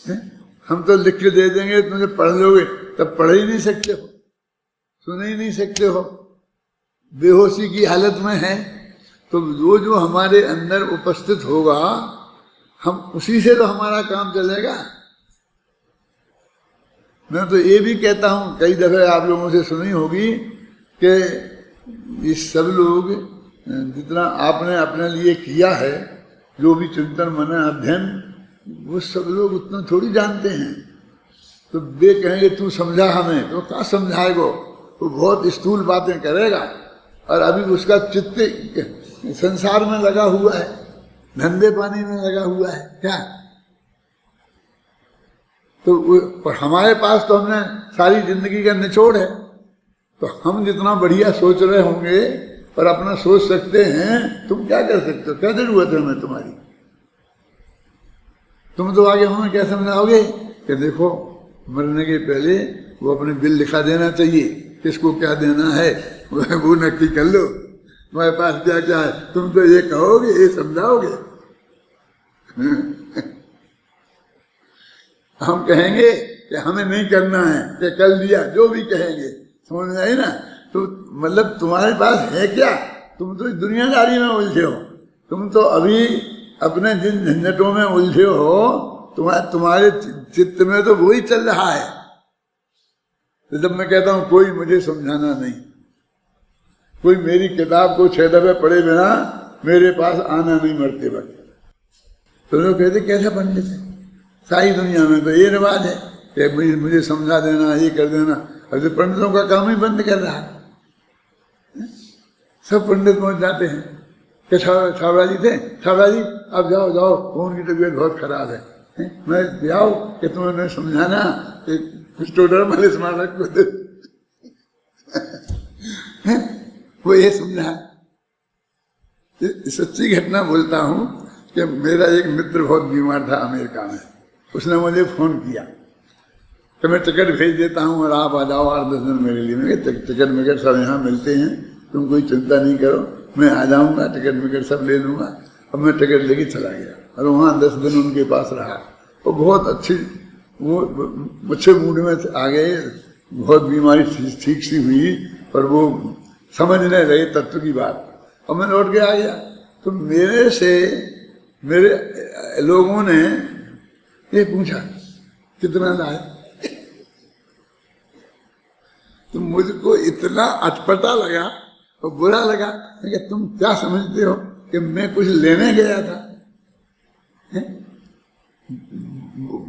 है? हम तो लिख के दे देंगे, तुम जब पढ़ लोगे तब पढ़ ही नहीं सकते हो, सुन ही नहीं सकते हो, बेहोशी की हालत में है। तो वो जो हमारे अंदर उपस्थित होगा, हम उसी से तो हमारा काम चलेगा। मैं तो ये भी कहता हूँ, कई दफे आप लोगों से सुनी होगी कि ये सब लोग जितना आपने अपने लिए किया है, जो भी चिंतन मनन अध्ययन, वो सब लोग उतना थोड़ी जानते हैं। तो वे कहेंगे तू समझा हमें, तो क्या समझाएगो? वो बहुत स्थूल बातें करेगा, और अभी उसका चित्त संसार में लगा हुआ है, धंधे पानी में लगा हुआ है क्या। तो हमारे पास तो हमने सारी जिंदगी का निचोड़ है, तो हम जितना बढ़िया सोच रहे होंगे और अपना सोच सकते हैं, तुम क्या कर सकते हो? क्या जरूरत है हमें तुम्हारी? तुम तो आगे हमें क्या समझाओगे कि देखो मरने के पहले वो अपने बिल लिखा देना चाहिए, किसको क्या देना है वो नक्की कर लो, तुम्हारे पास क्या क्या है। तुम तो ये कहोगे, ये समझाओगे। हम कहेंगे कि हमें नहीं करना है, कि कर लिया, जो भी कहेंगे, समझ में आई ना। तो मतलब तुम्हारे पास है क्या? तुम तो दुनियादारी में उलझे हो। तुम तो अभी अपने जिन झंझटों में उलझे हो, तुम्हारे चित्त में तो वही चल रहा है। तो जब मैं कहता हूं कोई मुझे समझाना नहीं, कोई मेरी किताब को 6 दफे पढ़े बिना मेरे पास आना नहीं मरते वक्त, तो लोग कहते कैसा पंडित है। सारी दुनिया में तो ये रिवाज है कि मुझे समझा देना, ये कर देना। अब तो पंडितों का काम ही बंद कर रहा है। सब पंडित पहुंच जाते हैं कि छावड़ा जी थे, छावड़ा जी अब जाओ जाओ, उनकी तबीयत बहुत खराब है, मैं जाओ कि तुम्हें समझाना कि कुछ तो डर वाले स्मारक को दे। वो ये समझा। सच्ची घटना बोलता हूँ कि मेरा एक मित्र बहुत बीमार था अमेरिका में, उसने मुझे फोन किया कि मैं टिकट भेज देता हूँ और आप आ जाओ 8-10 दिन मेरे लिए। मैं टिकट विकट सब यहाँ मिलते हैं, तुम कोई चिंता नहीं करो, मैं आ जाऊँगा, टिकट विकट सब ले लूँगा। अब मैं टिकट लेके चला गया और वहाँ 10 दिन उनके पास रहा। वो बहुत अच्छी, वो अच्छे मूड में आ गए, बहुत बीमारी ठीक सी हुई और वो समझ नहीं रहे तत्व की बात। और मैं लौट के आ गया तो मेरे लोगों ने ये पूछा कितना लाए, तो मुझको इतना अटपटा लगा और बुरा लगा कि तुम क्या समझते हो कि मैं कुछ लेने गया था?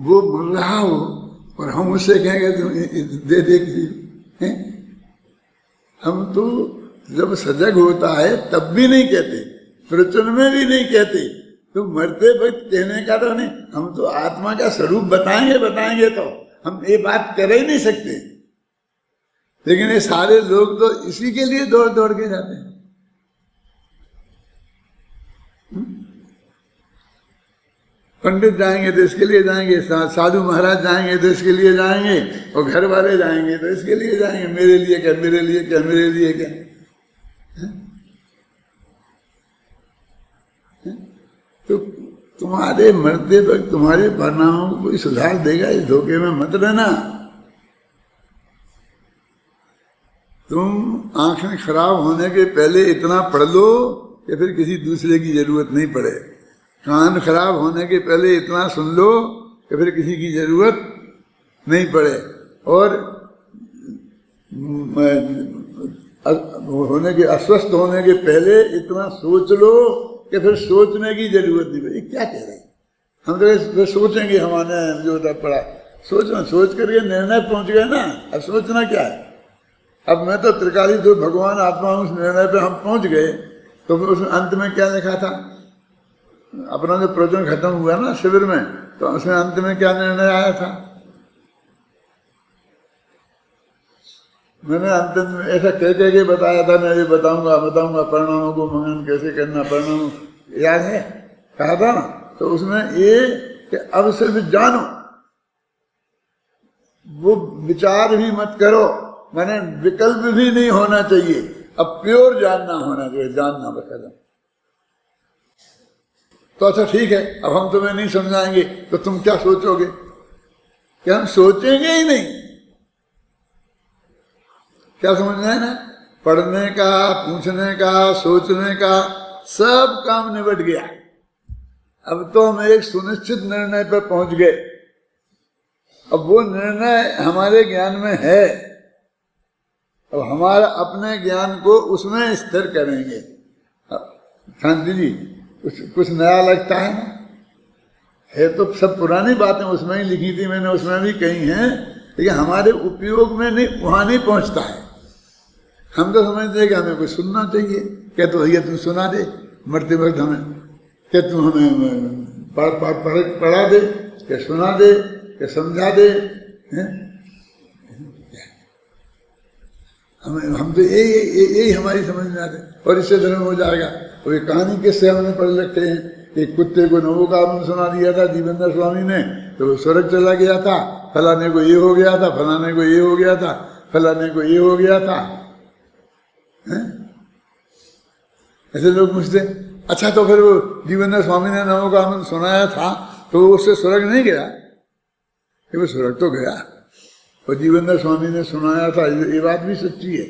वो बोल रहा हो और हम उससे कहेंगे तुम दे दे किसी। हम तो जब सजग होता है तब भी नहीं कहते, प्रवचन में भी नहीं कहते, तो मरते वक्त कहने का तो नहीं। हम तो आत्मा का स्वरूप बताएंगे तो हम ये बात कर ही नहीं सकते। लेकिन ये सारे लोग तो इसी के लिए दौड़ दौड़ के जाते हैं। पंडित जाएंगे तो इसके लिए जाएंगे, साधु महाराज जाएंगे तो इसके लिए जाएंगे, और घर वाले जाएंगे तो इसके लिए जाएंगे। मेरे लिए क्या, मेरे लिए क्या, मेरे लिए क्या। तो तुम्हारे मरते वक्त तुम्हारे परिणामों को कोई सुधार देगा, इस धोखे में मत रहना। तुम आंखें खराब होने के पहले इतना पढ़ लो कि फिर किसी दूसरे की जरूरत नहीं पड़े। कान खराब होने के पहले इतना सुन लो कि फिर किसी की जरूरत नहीं पड़े। और अस्वस्थ होने के पहले इतना सोच लो कि फिर सोचने की जरूरत नहीं पड़े। क्या कह रहे हैं हम तो सोचेंगे, हमारे जो पड़ा सोच करके निर्णय पहुंच गए ना। अब सोचना क्या है? अब मैं तो त्रिकाली जो भगवान आत्मा उस निर्णय पे हम पहुंच गए। तो उस अंत में क्या लिखा था? अपना जो प्रवचन खत्म हुआ ना शिविर में, तो उसमें अंत में क्या निर्णय आया था? मैंने अंत में ऐसा कह के बताया था, मैं ये बताऊंगा परिणामों को मनन कैसे करना, परिणाम याद है कहा था ना। तो उसमें ये कि अब सिर्फ जानो, वो विचार भी मत करो, माने विकल्प भी नहीं होना चाहिए। अब प्योर जानना होना चाहिए, जानना बकदम। तो अच्छा ठीक है, अब हम तुम्हें नहीं समझाएंगे तो तुम क्या सोचोगे? कि हम सोचेंगे ही नहीं। क्या समझना है ना? पढ़ने का, पूछने का, सोचने का सब काम निबट गया। अब तो हम एक सुनिश्चित निर्णय पर पहुंच गए। अब वो निर्णय हमारे ज्ञान में है, अब हमारा अपने ज्ञान को उसमें स्थिर करेंगे। शांति जी कुछ नया लगता है ना? है तो सब पुरानी बातें उसमें ही लिखी थी मैंने, उसमें भी कही हैं, लेकिन हमारे उपयोग में नहीं, वहां नहीं पहुंचता है। हम तो समझते हैं कि हमें कुछ सुनना चाहिए। क्या तो भैया तुम सुना दे मरते वक्त हमें, क्या तुम हमें पढ़ा दे, क्या सुना दे, क्या समझा दे। हम तो यही हमारी समझ में आते और इससे धर्म हो जाएगा। और ये कहानी किससे हमने पढ़ रखे हैं कि कुत्ते को नवोकामन सुना दिया था जीवेंद्र स्वामी ने, तो वो स्वर्ग चला गया था। फलाने को ये हो गया था, फलाने को ये हो गया था, फलाने को ये हो गया था। ऐसे लोग पूछते अच्छा तो फिर वो जीवेंद्र स्वामी ने नवोकामन सुनाया था तो उससे स्वर्ग नहीं गया? कि वो स्वर्ग तो गया, और जीवेंद्र स्वामी ने सुनाया था, ये बात भी सच्ची है।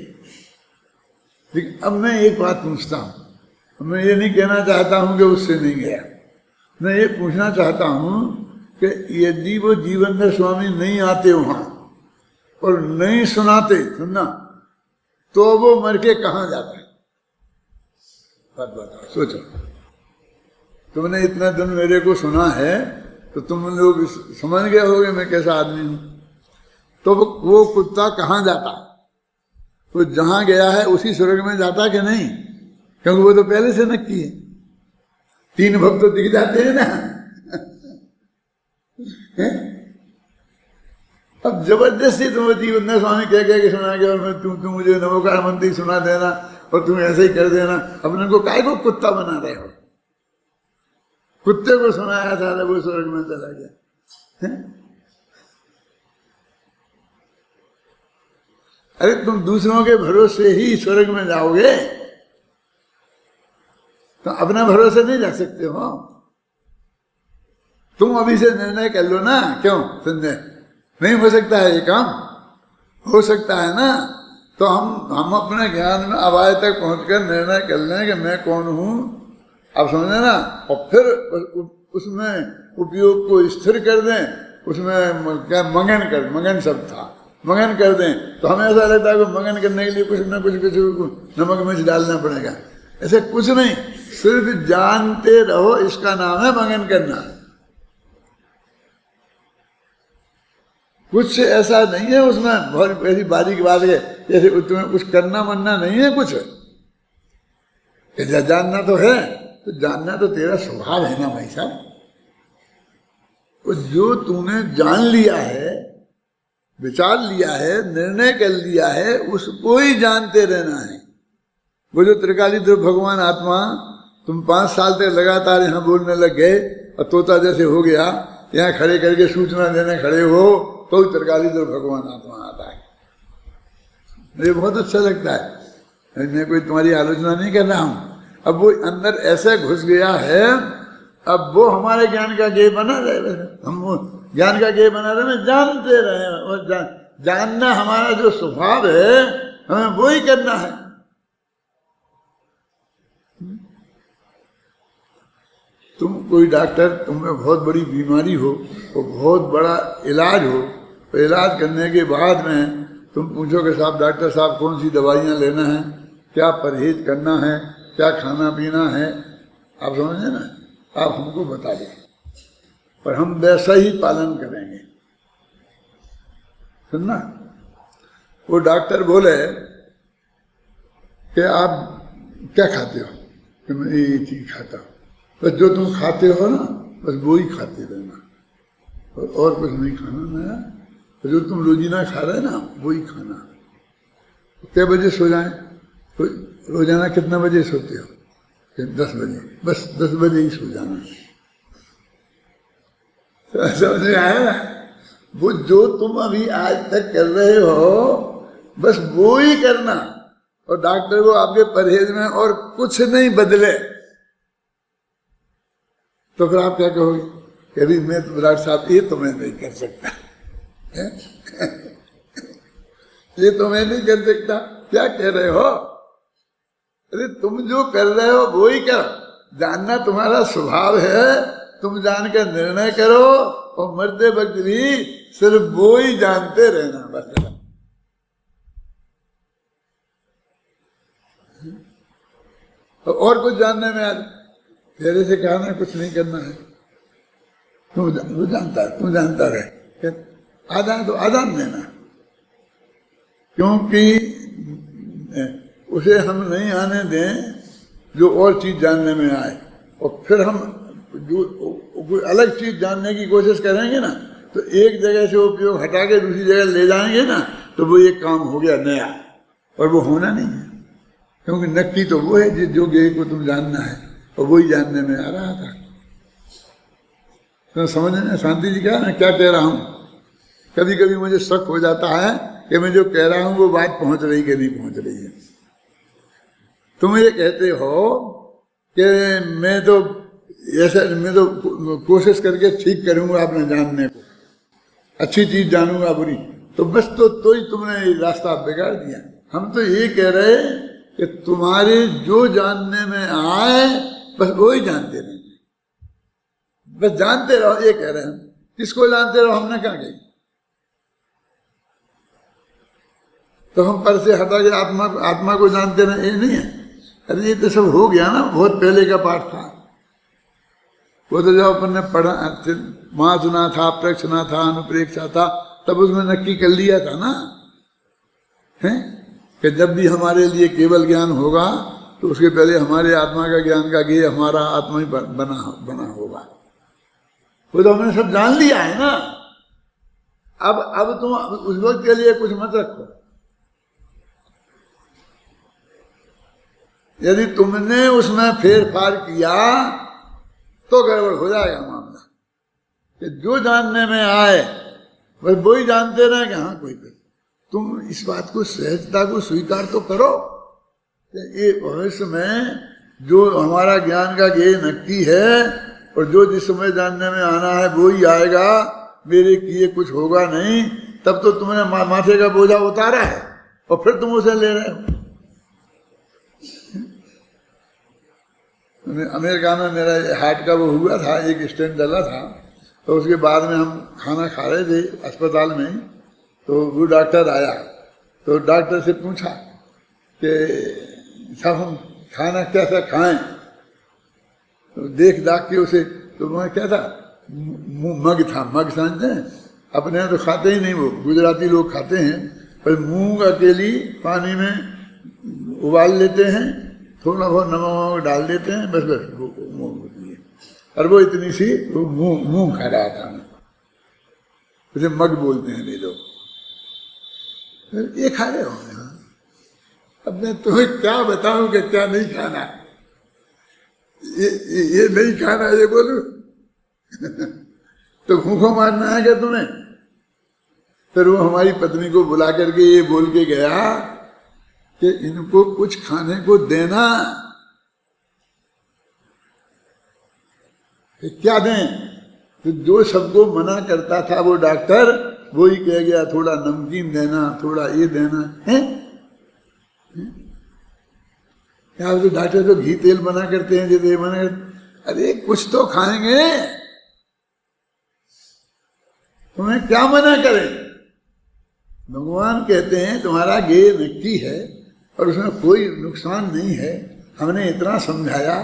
लेकिन अब मैं एक बात पूछता हूँ, मैं ये नहीं कहना चाहता हूँ कि उससे नहीं गया, मैं ये पूछना चाहता हूं कि यदि वो जीवनधर स्वामी नहीं आते वहां और नहीं सुनाते, सुनना, तो वो मर के कहां जाता है? बात बताओ, सोचो। तुमने इतना दिन मेरे को सुना है तो तुम लोग समझ गए होगे मैं कैसा आदमी हूं। तो वो कुत्ता कहां जाता? वो जहां गया है उसी स्वर्ग में जाता कि नहीं? क्योंकि वो तो पहले से नक्की है। 3 भक्त तो दिख जाते हैं ना। अब जबरदस्ती तुम जीवन स्वामी कह के सुना के, और मैं तुम मुझे नमोकार मंत्री सुना देना और तुम ऐसे ही कर देना। अपने को काय को कुत्ता बना रहे हो? कुत्ते को सुनाया था वो स्वर्ग में चला गया है? अरे तुम दूसरों के भरोसे ही स्वर्ग में जाओगे तो अपना भरोसे नहीं जा सकते हो। तुम अभी से निर्णय कर लो ना। क्यों संजय, नहीं हो सकता है ये काम? हो सकता है ना। तो हम अपने ज्ञान में अवाय तक पहुंचकर निर्णय कर लें कि मैं कौन हूं, आप समझे ना, और फिर उसमें उपयोग को स्थिर कर दें। उसमें क्या मगन शब्द था, मगन कर दें। तो हमें ऐसा लगता है कि मगन करने के लिए कुछ ना कुछ नमक मिर्च डालना पड़ेगा। ऐसे कुछ नहीं, सिर्फ जानते रहो, इसका नाम है मगन करना। कुछ ऐसा नहीं है उसमें बहुत ऐसी बारीक बात है, जैसे तुम्हें कुछ करना मनना नहीं है कुछ। जानना तो है, तो जानना तो तेरा स्वभाव है ना भाई साहब। जो तूने जान लिया है, विचार लिया है, निर्णय कर लिया है, उसको ही जानते रहना है। वो जो त्रिकालीध्रुव भगवान आत्मा, तुम 5 साल तक लगातार यहाँ बोलने लग गए और तोता जैसे हो गया, यहाँ खड़े करके सूचना देने खड़े हो, तो त्रिकालीध्रुव भगवान आत्मा आता है। मुझे बहुत अच्छा लगता है। मैं कोई तुम्हारी आलोचना नहीं कर रहा हूँ। अब वो अंदर ऐसे घुस गया है, अब वो हमारे ज्ञान का गेय बना रहे। हम वो ज्ञान का गेय बना रहे, जानते रहे, और जानना हमारा जो स्वभाव है, हमें वो ही करना है। तुम कोई डॉक्टर, तुम्हें बहुत बड़ी बीमारी हो और बहुत बड़ा इलाज हो, तो इलाज करने के बाद में तुम पूछो कि साहब डॉक्टर साहब कौन सी दवाइयाँ लेना है, क्या परहेज करना है, क्या खाना पीना है, आप समझे ना, आप हमको बता दें, पर हम वैसा ही पालन करेंगे। सुनना, वो डॉक्टर बोले कि आप क्या खाते हो, कि मैं ये चीज़ खाता हूँ, बस जो तुम खाते हो ना बस वो ही खाते रहना, और कुछ नहीं खाना नया। तो जो तुम रोजीना खा रहे ना वही खाना। कै बजे सो जाए? रोजाना कितना बजे सोते हो? 10 बजे, बस 10 बजे ही सो जाना। समझ में आया ना? वो जो तुम अभी आज तक कर रहे हो बस वो ही करना, और डॉक्टर को आपके परहेज में और कुछ नहीं बदले, तो फिर आप क्या कहोगे कि अभी मैं तो डॉक्टर साहब ये तो मैं नहीं कर सकता ये तो मैं नहीं कर सकता। क्या कह रहे हो? अरे तुम जो कर रहे हो वो ही करो। जानना तुम्हारा स्वभाव है, तुम जान कर निर्णय करो, और मरते वक्त भी सिर्फ वो ही जानते रहना बस। और कुछ जानने में आज तेरे से कहा ना कुछ नहीं करना है, तू जानता है, तू जानता रहे, आदान तो आदान देना, क्योंकि उसे हम नहीं आने दें जो और चीज जानने में आए, और फिर हम जो कोई अलग चीज जानने की कोशिश करेंगे ना, तो एक जगह से उपयोग हटा के दूसरी जगह ले जाएंगे ना, तो वो एक काम हो गया नया, और वो होना नहीं है। क्योंकि नक्की तो वो है जो गेय को तुम जानना है, और वही जानने में आ रहा था। तो समझने शांति जी क्या कह रहा हूँ? कभी कभी मुझे शक हो जाता है कि मैं जो कह रहा हूँ वो बात पहुंच रही कि नहीं पहुंच रही है। तुम ये कहते हो कि मैं तो कोशिश करके ठीक करूंगा अपने जानने को, अच्छी चीज जानूंगा बुरी, तो बस तो ही तुमने रास्ता बिगाड़ दिया। हम तो ये कह रहे कि तुम्हारे जो जानने में आए बस वो ही जानते रहेंगे। बस जानते रहो, ये कह रहे हैं। किसको जानते रहो, हमने कहा गई। तो हम पर से हटा के आत्मा को जानते रहे, ये नहीं है। अरे ये तो सब हो गया ना, बहुत पहले का पाठ था। वो तो जब अपन ने पढ़ा, वहां सुना था, प्रक्षना था, अनुप्रेक्षा था, तब उसमें नक्की कर लिया था ना, है कि जब भी हमारे लिए केवल ज्ञान होगा तो उसके पहले हमारे आत्मा का ज्ञान का गेय हमारा आत्मा ही बना होगा। वो तो हमने सब जान लिया है ना। अब तुम उस वक्त के लिए कुछ मत रखो। यदि तुमने उसमें फेरफार किया तो गड़बड़ हो जाएगा मामला। कि जो जानने में आए वही वो ही जानते रहे कि हाँ कोई कर। तुम इस बात को, सहजता को स्वीकार तो करो कि ये भविष्य में जो हमारा ज्ञान का गेय नक्की है और जो जिस समय जानने में आना है वो ही आएगा, मेरे किए कुछ होगा नहीं। तब तो तुमने माथे का बोझा उतारा है और फिर तुम उसे ले रहे हो। अमेरिका में मेरा हार्ट का वो हुआ था, एक स्टेंट डला था, तो उसके बाद में हम खाना खा रहे थे अस्पताल में। तो वो डॉक्टर आया, तो डॉक्टर से पूछा कि साहब हम खाना कैसा खाएं। तो देख दाख के उसे, तो मैं क्या था, मग था, मग समझते हैं अपने यहाँ तो खाते ही नहीं, वो गुजराती लोग खाते हैं, पर मूंग अकेली पानी में उबाल लेते हैं, थोड़ा बहुत नमक डाल देते हैं, बस बस वो मूंग होती है। और वो इतनी सी वो मूंग खा रहा था, उसे मग बोलते हैं ये लोग। ये खा रहे होंगे। हाँ, अब मैं तुम्हें क्या बताऊं कि क्या नहीं खाना, ये नहीं खाना, ये बोलूं तो भूखों मारना है क्या तुम्हें? फिर वो हमारी पत्नी को बुला करके ये बोल के गया कि इनको कुछ खाने को देना। क्या दें? तो जो सबको मना करता था वो डॉक्टर, वो ही कह गया थोड़ा नमकीन देना, थोड़ा ये देना है। क्या तो डॉक्टर तो घी तेल मना करते हैं, जैसे मना करते, अरे कुछ तो खाएंगे, तुम्हें क्या मना करें? भगवान कहते हैं तुम्हारा गेय नक्की है और उसमें कोई नुकसान नहीं है। हमने इतना समझाया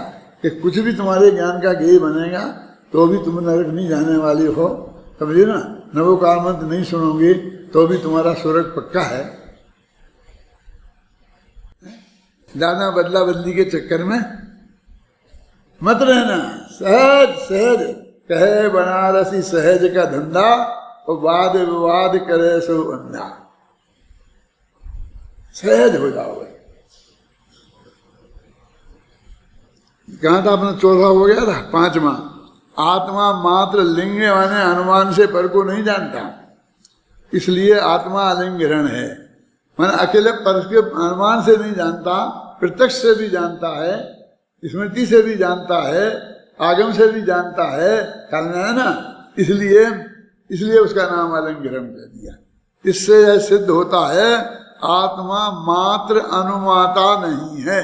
कि कुछ भी तुम्हारे ज्ञान का गेय बनेगा तो भी तुम नरक नहीं जाने वाले हो, समझे ना। नवोकार मंत्र नहीं सुनोगे तो भी तुम्हारा स्वर्ग पक्का है। ज्यादा बदला बदली के चक्कर में मत रहना। सहज सहज कहे बनारसी सहज का धंधा और वाद विवाद करे सो अंधा। सहज हो जाओगे। कहाँ था अपना? चौथा हो गया था, पांचवा। आत्मा मात्र लिंग माने अनुमान से पर को नहीं जानता, इसलिए आत्मा अलिंग ग्रहण है। मैंने अकेले पर के अनुमान से नहीं जानता, प्रत्यक्ष से भी जानता है, स्मृति से भी जानता है, आगम से भी जानता है, ख्याल में है ना। इसलिए उसका नाम अलिंग ग्रहण कर दिया। इससे यह सिद्ध होता है आत्मा मात्र अनुमाता नहीं है,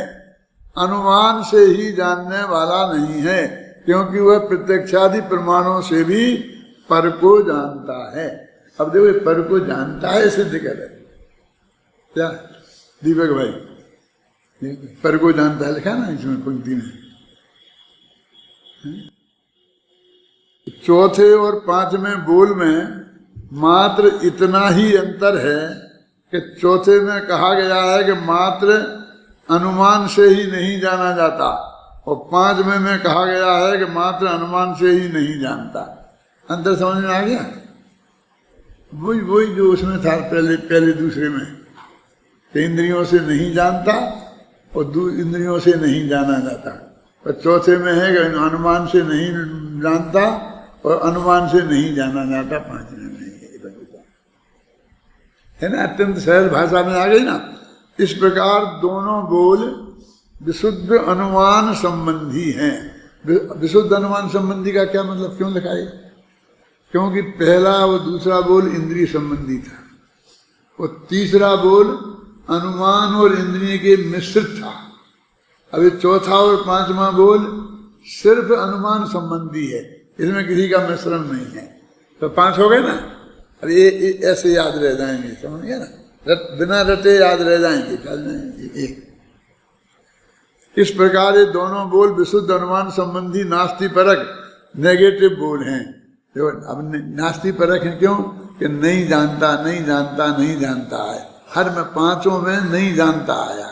अनुमान से ही जानने वाला नहीं है, क्योंकि वह प्रत्यक्षादि प्रमाणों से भी पर को जानता है। अब देखो पर को जानता है सिद्ध कर रहे क्या दीपक भाई? पर को जानता है लिखा ना इसमें पंक्ति में। चौथे और पांचवें बोल में मात्र इतना ही अंतर है कि चौथे में कहा गया है कि मात्र अनुमान से ही नहीं जाना जाता और पांचवें में कहा गया है कि मात्र अनुमान से ही नहीं जानता। अंतर समझ में आ गया? वही जो उसमें था पहले दूसरे में, तो इंद्रियों से नहीं जानता और इंद्रियों से नहीं जाना जाता। और चौथे में है कि अनुमान से नहीं जानता और अनुमान से नहीं जाना जाता। पांचवें में है ना, अत्यंत सहज भाषा में आ गई ना। इस प्रकार दोनों बोल विशुद्ध अनुमान संबंधी हैं। विशुद्ध अनुमान संबंधी का क्या मतलब, क्यों लिखा है? क्योंकि पहला और दूसरा बोल इंद्रिय संबंधी था और तीसरा बोल अनुमान और इंद्रिय के मिश्रित था। अभी चौथा और पांचवा बोल सिर्फ अनुमान संबंधी है, इसमें किसी का मिश्रण नहीं है। तो 5 हो गए ना। अब ये ऐसे याद रह जाएंगे, समझ गए ना, बिना रटे याद रह जाएंगे। इस प्रकार ये दोनों बोल विशुद्ध अनुमान संबंधी नास्ति परक नेगेटिव बोल हैं। जो अब नास्ति परक है क्यों कि नहीं जानता नहीं जानता नहीं जानता है। हर में 5 में नहीं जानता आया।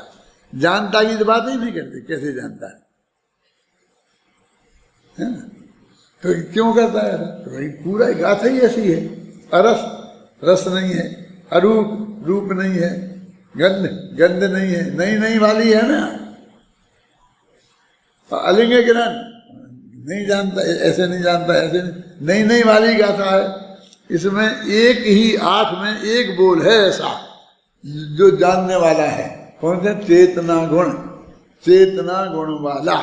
जानता की तो बात ही नहीं करते, कैसे जानता है ना? तो क्यों करता है? तो भाई पूरा गाथा ही ऐसी है। अरस रस नहीं है, अरूप रूप नहीं है, गंध गंध नहीं है, नई नई वाली है ना। अलिंग किरण नहीं जानता, ऐसे नहीं जानता, ऐसे नहीं नई वाली गाथा है। इसमें एक ही 8 में एक बोल है ऐसा जो जानने वाला है। कौन सा? चेतना गुण, चेतना गुण वाला।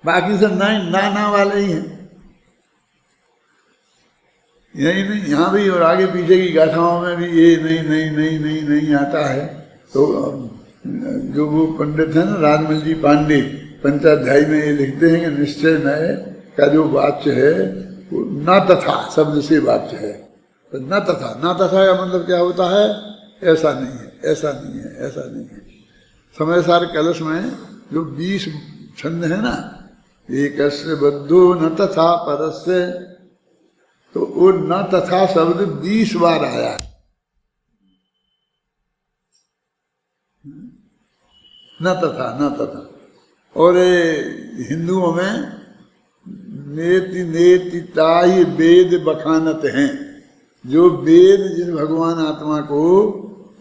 बाकी सब ना वाले ही हैं। यही नहीं, यहाँ भी और आगे पीछे की गाथाओं में भी ये नहीं आता है। तो जो वो पंडित है ना राजमल जी पांडे, पंचाध्यायी में ये लिखते हैं कि निश्चय नय का जो वाच्य है वो न तथा शब्द से वाच्य है। तो न तथा का मतलब क्या होता है? ऐसा नहीं है, ऐसा नहीं है, ऐसा नहीं है। समय सार कलश में जो 20 छंद है ना, एकस्य बद्धो न तथा परस्य, तो वो न तथा शब्द 20 बार आया है। न तथा। और हिंदुओं में नेति नेति ताई वेद बखानत हैं। जो वेद जिस भगवान आत्मा को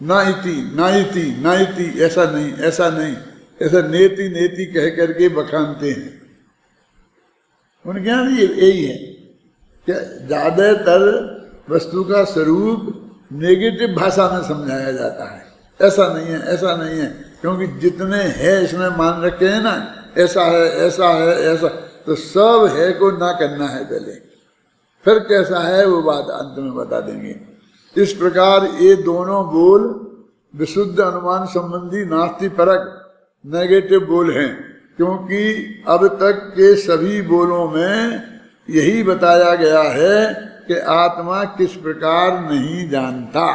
नाइति ऐसा नहीं, ऐसा नेति नेति कह करके बखानते हैं। उनके यहाँ भी यही है कि ज्यादातर वस्तु का स्वरूप नेगेटिव भाषा में समझाया जाता है। ऐसा नहीं है, ऐसा नहीं है, क्योंकि जितने हैं इसमें मान रखे हैं ना, ऐसा है, ऐसा है, ऐसा, तो सब है को ना करना है पहले, फिर कैसा है वो बात अंत में बता देंगे। इस प्रकार ये दोनों बोल विशुद्ध अनुमान संबंधी नास्ति परक नेगेटिव बोल हैं, क्योंकि अब तक के सभी बोलों में यही बताया गया है कि आत्मा किस प्रकार नहीं जानता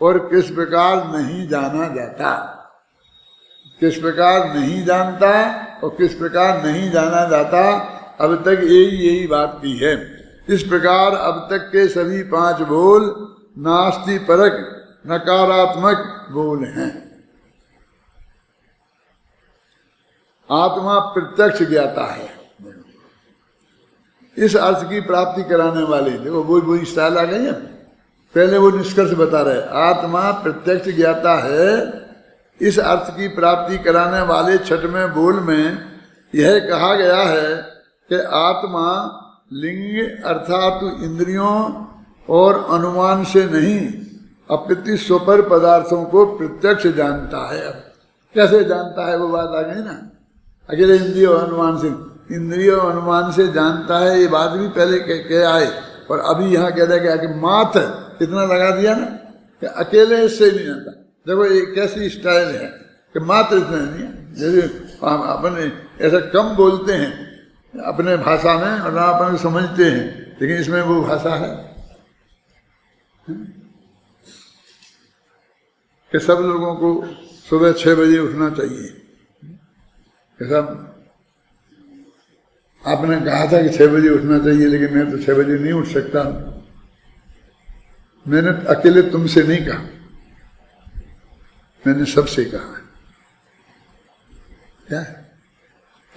और किस प्रकार नहीं जाना जाता। किस प्रकार नहीं जानता और किस प्रकार नहीं जाना जाता, अब तक यही बात की है। इस प्रकार अब तक के सभी 5 बोल नास्ति परक नकारात्मक बोल हैं। आत्मा प्रत्यक्ष ज्ञाता है, इस अर्थ की प्राप्ति कराने वाले। देखो वो स्टाइल आ गई है। पहले वो निष्कर्ष बता रहे, आत्मा प्रत्यक्ष ज्ञाता है, इस अर्थ की प्राप्ति कराने वाले 6वें बोल में यह कहा गया है कि आत्मा लिंग अर्थात इंद्रियों और अनुमान से नहीं अपितु स्वपर पदार्थों को प्रत्यक्ष जानता है। अब कैसे जानता है वो बात आ गई ना। अकेले इंद्रियों अनुमान से, इंद्रियों अनुमान से जानता है, ये बात भी पहले कह आए, और अभी यहाँ कह रहे कि मात्र इतना लगा दिया ना कि अकेले इससे नहीं जानता। देखो ये कैसी स्टाइल है कि मात्र इतना नहीं है। जैसे अपने ऐसा कम बोलते हैं अपने भाषा में और ना अपन समझते हैं, लेकिन इसमें वो भाषा है कि सब लोगों को सुबह 6 बजे उठना चाहिए। सब आपने कहा था कि 6 बजे उठना चाहिए, लेकिन मैं तो 6 बजे नहीं उठ सकता। मैंने अकेले तुमसे नहीं कहा, मैंने सबसे कहा।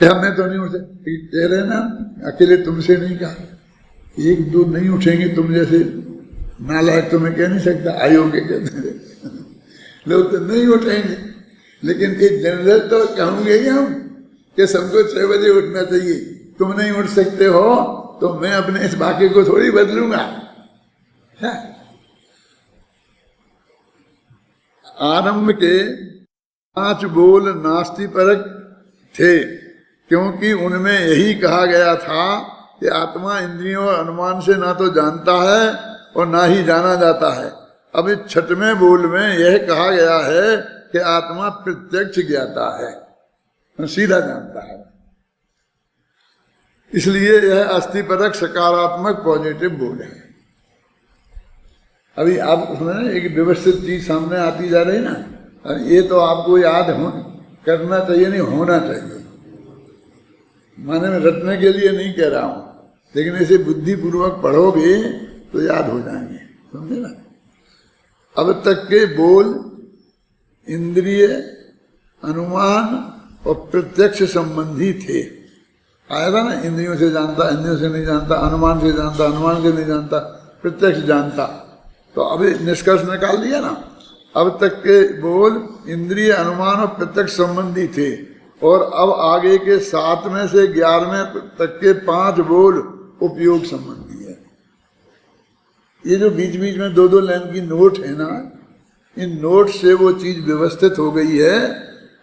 क्या मैं तो नहीं उठ सकता? कह रहे ना, अकेले तुमसे नहीं कहा। 1-2 नहीं उठेंगे तुम जैसे नालायक तो मैं कह नहीं सकता, अयोग्य कहते लोग तो नहीं उठेंगे, लेकिन एक जनरल तो कहूंगे ही हम कि सबको 6 बजे उठना चाहिए। तुम नहीं उठ सकते हो तो मैं अपने इस वाक्य को थोड़ी बदलूंगा। आरंभ के 5 बोल नास्ति परक थे, क्योंकि उनमें यही कहा गया था कि आत्मा इंद्रियों और अनुमान से ना तो जानता है और ना ही जाना जाता है। अब इस 6वें बोल में यह कहा गया है कि आत्मा प्रत्यक्ष ज्ञाता है, सीधा जानता है। इसलिए यह अस्थिपरक सकारात्मक पॉजिटिव बोल है। अभी आप उसमें एक व्यवस्थित चीज सामने आती जा रही ना, ये तो आपको याद हो करना चाहिए, नहीं होना चाहिए। माने मैं रटने के लिए नहीं कह रहा हूं, लेकिन इसे बुद्धिपूर्वक पढ़ोगे तो याद हो जाएंगे, समझे ना। अब तक के बोल इंद्रिय, अनुमान और प्रत्यक्ष संबंधी थे। आया था ना, इंद्रियों से जानता, इंद्रियों से नहीं जानता, अनुमान से जानता, अनुमान से नहीं जानता, प्रत्यक्ष जानता। तो अभी निष्कर्ष निकाल दिया ना। अब तक के बोल इंद्रिय, अनुमान और प्रत्यक्ष संबंधी थे, और अब आगे के 7वें से 11वें तक के 5 बोल उपयोग संबंधी है। ये जो बीच बीच में 2-2 लाइन की नोट है ना, इन नोट से वो चीज व्यवस्थित हो गई है।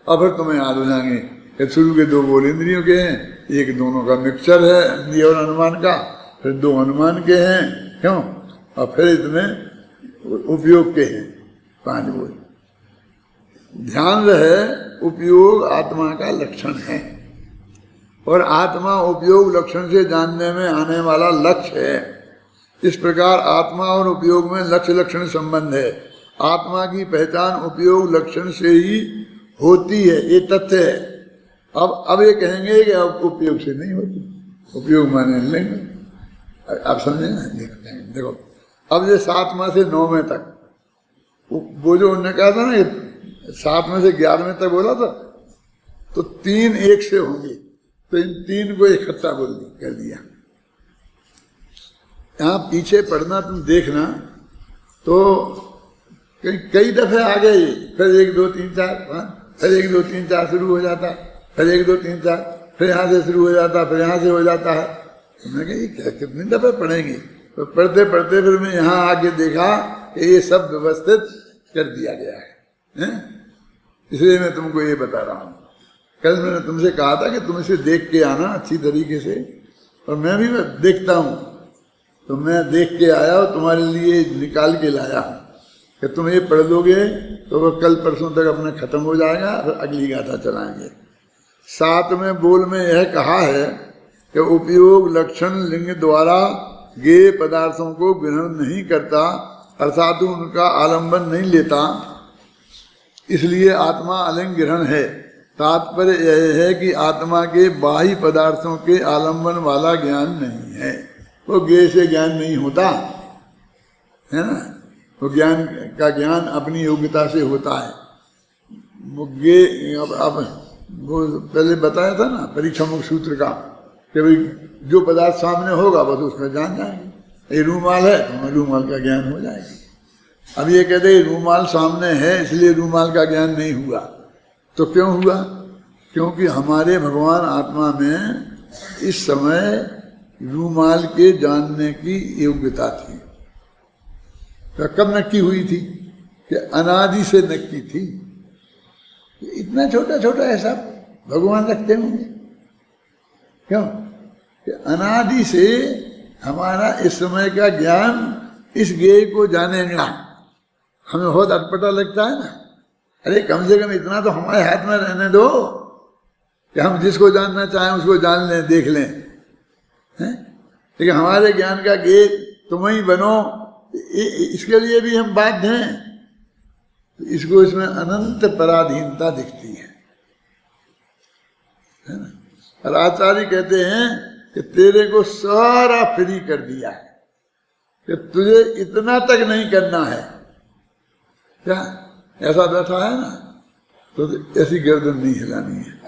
अब फिर तुम्हें याद हो जाएंगे। शुरू के 2 बोल इंद्रियों के हैं, एक दोनों का मिक्सचर है, इंद्रिय और अनुमान का, फिर 2 अनुमान के हैं, क्यों, और फिर इतने उपयोग के हैं 5 बोल। ध्यान रहे, उपयोग आत्मा का लक्षण है, और आत्मा उपयोग लक्षण से जानने में आने वाला लक्ष्य है। इस प्रकार आत्मा और उपयोग में लक्ष्य लक्षण संबंध है। आत्मा की पहचान उपयोग लक्षण से ही होती है, ये तथ्य है। अब ये कहेंगे कि अब उपयोग से नहीं होती, उपयोग माने लेंगे। आप समझे ना, देखो अब ये 7वें से 9वें तक वो जो उन्होंने कहा था ना, 7वें से 11वें तक बोला था, तो 3 एक से होंगे, तो इन 3 को इकट्ठा कर दिया। यहाँ पीछे पढ़ना तुम देखना, तो कई दफे आ गए, फिर 1 2 3 4, फिर 1 2 3 4 शुरू हो जाता, फिर 1 2 3 4, फिर यहाँ से शुरू हो जाता, फिर यहाँ से हो जाता है। हमने कहा ये क्या, कितने दफे पढ़ेंगे। तो पढ़ते पढ़ते फिर मैं यहाँ आके देखा कि ये सब व्यवस्थित कर दिया गया है, इसलिए मैं तुमको ये बता रहा हूँ। कल मैंने तुमसे कहा था कि तुम इसे देख के आना अच्छी तरीके से, और मैं भी देखता हूँ। तो मैं देख के आया और तुम्हारे लिए निकाल के लाया हूँ कि तुम ये पढ़ लोगे तो वह कल परसों तक अपना खत्म हो जाएगा, फिर अगली गाथा चलाएंगे। 7वें बोल में यह कहा है कि उपयोग लक्षण लिंग द्वारा गेय पदार्थों को ग्रहण नहीं करता, अर्थात उनका आलंबन नहीं लेता, इसलिए आत्मा अलिंग ग्रहण है। तात्पर्य यह है कि आत्मा के बाह्य पदार्थों के आलंबन वाला ज्ञान नहीं है। वो गेय से ज्ञान नहीं होता है ना, वो ज्ञान का ज्ञान अपनी योग्यता से होता है। वो गेय अब वो पहले बताया था ना परीक्षामुख सूत्र का, कि भाई जो पदार्थ सामने होगा बस उसमें जान जाएंगे। ये रूमाल है तो हमें रूमाल का ज्ञान हो जाएगा। अब ये कहते हैं रूमाल सामने है इसलिए रूमाल का ज्ञान नहीं हुआ, तो क्यों हुआ? क्योंकि हमारे भगवान आत्मा में इस समय रूमाल के जानने की योग्यता थी। तो कब नक्की हुई थी? कि अनादि से नक्की थी। इतना छोटा छोटा है सब भगवान रखते होंगे, क्यों? कि अनादि से हमारा इस समय का ज्ञान इस ज्ञेय को जानेगा हमें बहुत अटपटा लगता है ना। अरे कम से कम इतना तो हमारे हाथ में रहने दो कि हम जिसको जानना चाहें उसको जान लें, देख लें, हैं? लेकिन हमारे ज्ञान का ज्ञेय तुम ही बनो, इसके लिए भी हम बाध्य हैं। तो इसको इसमें अनंत पराधीनता दिखती है ना। और आचार्य कहते हैं कि तेरे को सारा फ्री कर दिया है, कि तुझे इतना तक नहीं करना है। क्या ऐसा बैठा है ना, तो ऐसी गर्दन नहीं हिलानी है।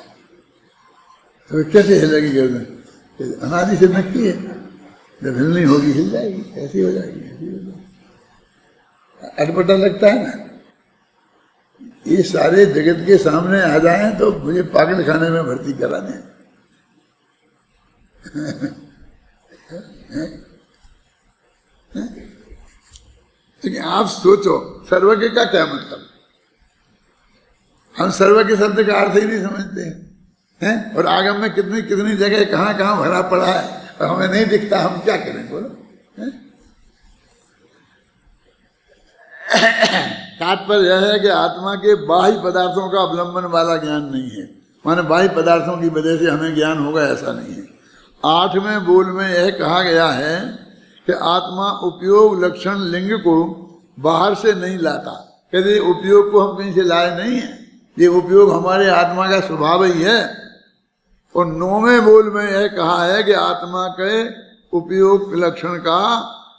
तो कैसे हिलेगी गर्दन? अनादि से नक्की है, जब हिलनी होगी हिल जाएगी, ऐसी हो जाएगी, ऐसी हो जाएगी। अटपटा लगता है ना। ये सारे जगत के सामने आ जाएं तो मुझे पागल खाने में भर्ती करा दें। लेकिन आप सोचो सर्वज्ञ का क्या मतलब? हम सर्वज्ञ शब्द का अर्थ ही नहीं समझते हैं, और आगम में कितनी कितनी जगह कहाँ कहाँ भरा पड़ा है और हमें नहीं दिखता, हम क्या करें बोलो? तात्पर्य यह है कि आत्मा के बाह्य पदार्थों का अवलंबन वाला ज्ञान नहीं है, माने बाह्य पदार्थों की वजह से हमें ज्ञान होगा ऐसा नहीं है। 8वें बोल में यह कहा गया है कि आत्मा उपयोग लक्षण लिंग को बाहर से नहीं लाता। कहते उपयोग को हम कहीं से लाए नहीं है, ये उपयोग हमारे आत्मा का स्वभाव ही है। और 9वें बोल में यह कहा है कि आत्मा के उपयोग लक्षण का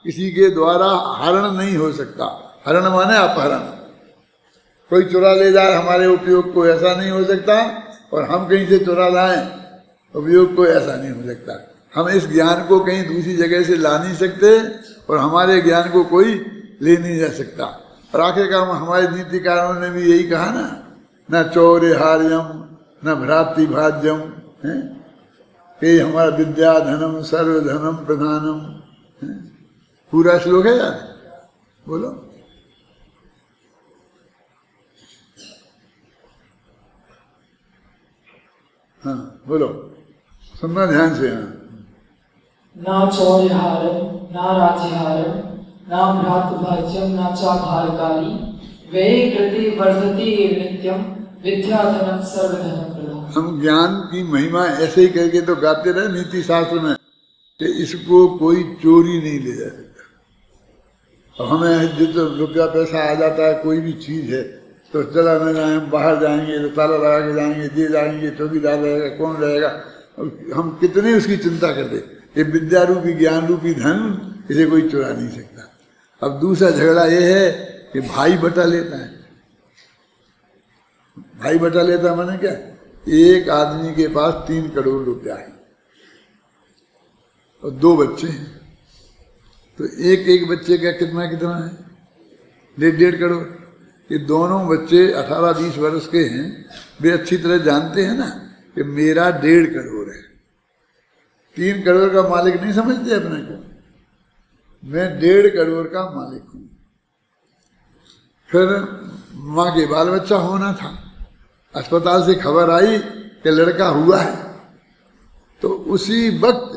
किसी के द्वारा हरण नहीं हो सकता। हरण माने अपहरण, कोई चुरा ले जाए हमारे उपयोग को, ऐसा नहीं हो सकता। और हम कहीं से चुरा लाएं उपयोग को, ऐसा नहीं हो सकता। हम इस ज्ञान को कहीं दूसरी जगह से ला नहीं सकते और हमारे ज्ञान को कोई ले नहीं जा सकता। और आखिरकार हमारे नीतिकारों ने भी यही कहा ना, न चौर्यहार्यम न भ्रातृभाज्यम, ये हमारा विद्या धनम सर्वधनम प्रधानम, पूरा श्लोक है यार, बोलो। हाँ बोलो, सुनना ध्यान से। हाँ, ना चौर्यहारम ना राज्यहारम ना भ्रातृभाज्यम ना चाभारकारी वे कृति वर्धति नित्यम विद्या धनम सर्वधनम प्रधानम। हम ज्ञान की महिमा ऐसे ही करके तो गाते रहे नीति शास्त्र में कि इसको कोई चोरी नहीं ले जा सकता। और हमें जितना रुपया पैसा आ जाता है, कोई भी चीज़ है तो चला न जाए, बाहर जाएंगे तो ताला लगा के जाएंगे, ये जाएंगे चौकीदार रहेगा, कौन रहेगा, हम कितनी उसकी चिंता करते। ये विद्या रूपी ज्ञान रूपी धन इसे कोई चुरा नहीं सकता। अब दूसरा झगड़ा ये है कि भाई बटा लेता है। भाई बटा लेता माने क्या, एक आदमी के पास 3 करोड़ रुपया है और 2 बच्चे हैं, तो एक बच्चे का कितना है, 1.5 करोड़। ये दोनों बच्चे 18-20 वर्ष के हैं, वे अच्छी तरह जानते हैं ना कि मेरा 1.5 करोड़ है। 3 करोड़ का मालिक नहीं समझते अपने को, मैं 1.5 करोड़ का मालिक हूँ। फिर माँ के बाल बच्चा होना था, अस्पताल से खबर आई कि लड़का हुआ है, तो उसी वक्त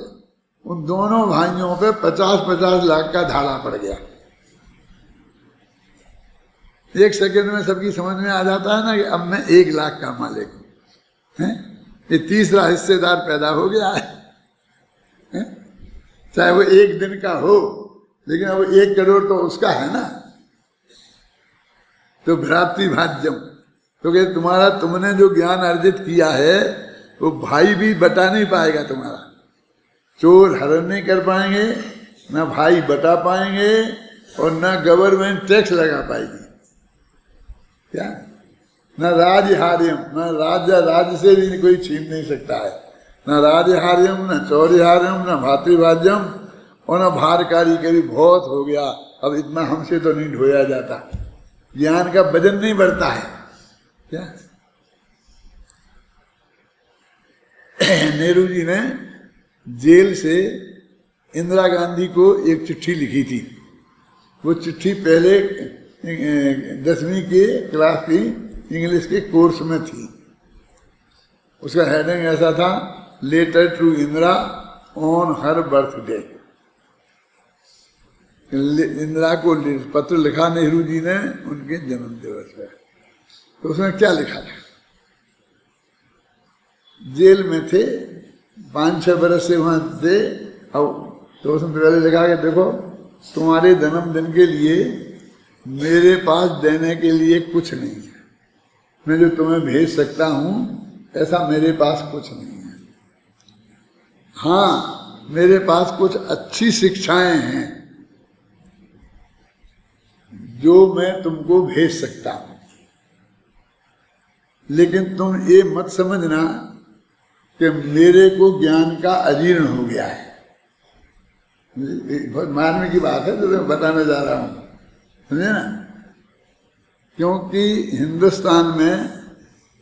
उन दोनों भाइयों पे 50-50 लाख का धाड़ा पड़ गया। 1 सेकंड में सबकी समझ में आ जाता है ना कि अब मैं 1 लाख का मालिक हूँ। ये तीसरा हिस्सेदार पैदा हो गया है, चाहे वो 1 दिन का हो, लेकिन अब 1 करोड़ तो उसका है ना। तो भ्रातृभाज्यम, तो कि तुमने जो ज्ञान अर्जित किया है वो भाई भी बटा नहीं पाएगा तुम्हारा। चोर हरण नहीं कर पाएंगे, ना भाई बटा पाएंगे, और ना गवर्नमेंट टैक्स लगा पाएगी। क्या, न राजहार्यम, न राज्य से भी कोई छीन नहीं सकता है, न राजहार्यम न चौर्यहार्यम न भातृभाज्यम, और न भारकारी। कभी बहुत हो गया, अब इतना हमसे तो नहीं ढोया जाता। ज्ञान का वजन नहीं बढ़ता है क्या। नेहरू जी ने जेल से इंदिरा गांधी को एक चिट्ठी लिखी थी। वो चिट्ठी पहले 10वीं के क्लास की इंग्लिश के कोर्स में थी। उसका हेडिंग ऐसा था, letter to Indira on her birthday. Indira को पत्र लिखा नेहरू जी ने उनके जन्म दिवस पर। तो उसमें क्या लिखा था, जेल में थे, 5-6 बरस से वहाँ थे। और तो उसमें पहले लिखा कि देखो तुम्हारे जन्मदिन के लिए मेरे पास देने के लिए कुछ नहीं है, मैं जो तुम्हें भेज सकता हूँ ऐसा मेरे पास कुछ नहीं है। हाँ, मेरे पास कुछ अच्छी शिक्षाएं हैं जो मैं तुमको भेज सकता हूँ, लेकिन तुम ये मत समझना कि मेरे को ज्ञान का अजीर्ण हो गया है। बहुत मानने की बात है जो मैं बताने जा रहा हूँ, समझे ना। क्योंकि हिंदुस्तान में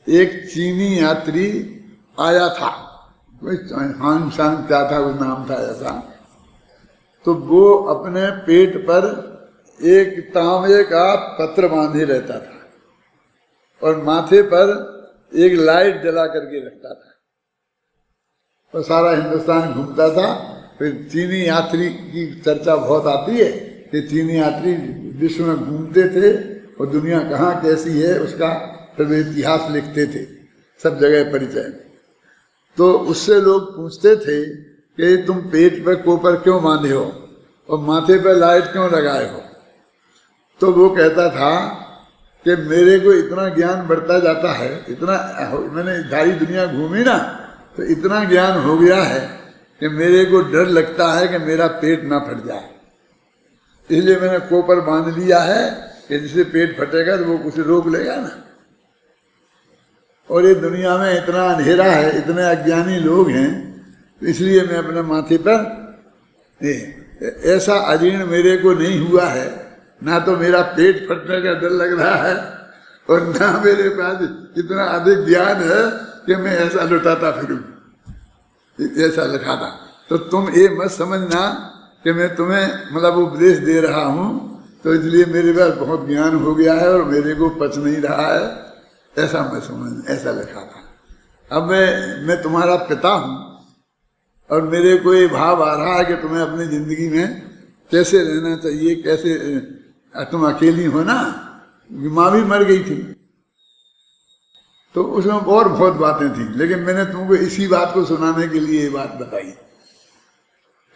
एक चीनी यात्री आया था, कोई हांग सांग क्या था, वो नाम था ऐसा। तो वो अपने पेट पर एक तांबे का पत्र बांधे रहता था और माथे पर एक लाइट जला करके रखता था और सारा हिंदुस्तान घूमता था। फिर चीनी यात्री की चर्चा बहुत आती है कि चीनी यात्री विश्व में घूमते थे और दुनिया कहाँ कैसी है उसका फिर वे इतिहास लिखते थे, सब जगह परिचय। तो उससे लोग पूछते थे कि तुम पेट पर कोपर क्यों बांधे हो और माथे पर लाइट क्यों लगाए हो? तो वो कहता था कि मेरे को इतना ज्ञान बढ़ता जाता है, इतना मैंने सारी दुनिया घूमी ना, तो इतना ज्ञान हो गया है कि मेरे को डर लगता है कि मेरा पेट ना फट जाए, इसलिए मैंने कोपर बांध लिया है कि जिससे पेट फटेगा तो वो उसे रोक लेगा ना। और ये दुनिया में इतना अंधेरा है, इतने अज्ञानी लोग हैं, तो इसलिए मैं अपने माथे पर ऐसा अजीर्ण मेरे को नहीं हुआ है, ना तो मेरा पेट फटने का डर लग रहा है और ना मेरे पास इतना अधिक ज्ञान है कि मैं ऐसा लुटाता फिरूं, ऐसा लिखा था। तो तुम ये मत समझना कि मैं तुम्हें मतलब उपदेश दे रहा हूँ तो इसलिए मेरे पास बहुत ज्ञान हो गया है और मेरे को पच नहीं रहा है, ऐसा मैं समझ, ऐसा लिखा था। अब मैं तुम्हारा पिता हूँ और मेरे को ये भाव आ रहा है कि तुम्हें अपनी जिंदगी में कैसे रहना चाहिए, कैसे, तुम अकेली हो ना, माँ भी मर गई थी तो उसमें और बहुत बातें थी, लेकिन मैंने तुमको इसी बात को सुनाने के लिए ये बात बताई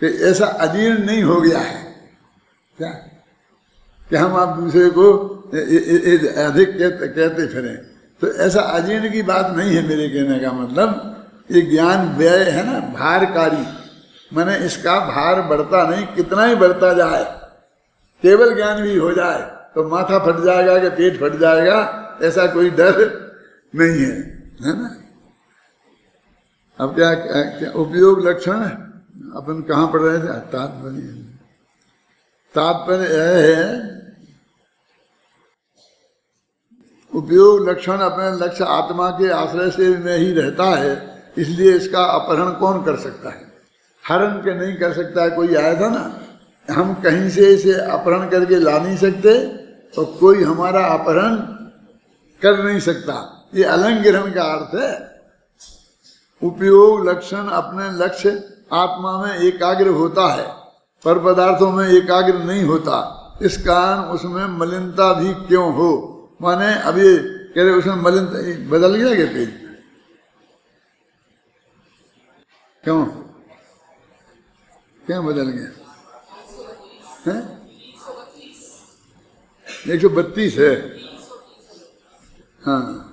कि ऐसा अजीर्ण नहीं हो गया है क्या कि हम आप दूसरे को अधिक कहते फिरें। तो ऐसा अजीर्ण की बात नहीं है मेरे कहने का मतलब। ये ज्ञान व्यय है ना, भारकारी, माने इसका भार बढ़ता नहीं, कितना ही बढ़ता जाए, केवल ज्ञान भी हो जाए तो माथा फट जाएगा कि पेट फट जाएगा, ऐसा कोई डर नहीं है ना। अब क्या उपयोग लक्षण अपन कहाँ पढ़ रहे थे? तात्पर्य यह है, उपयोग लक्षण अपने लक्ष्य आत्मा के आश्रय से में ही रहता है, इसलिए इसका अपहरण कौन कर सकता है? हरण के नहीं कर सकता है। कोई आया था ना, हम कहीं से इसे अपहरण करके ला नहीं सकते तो कोई हमारा अपहरण कर नहीं सकता, ये अलंग्रहण का अर्थ है। उपयोग लक्षण अपने लक्ष्य आत्मा में एकाग्र होता है, पर पदार्थों में एकाग्र नहीं होता, इस कारण उसमें मलिनता भी क्यों हो। माने अभी कह रहे उसमें मलिनता बदल गया क्या पेज? क्यों क्या बदल गया है? 132 है। हाँ,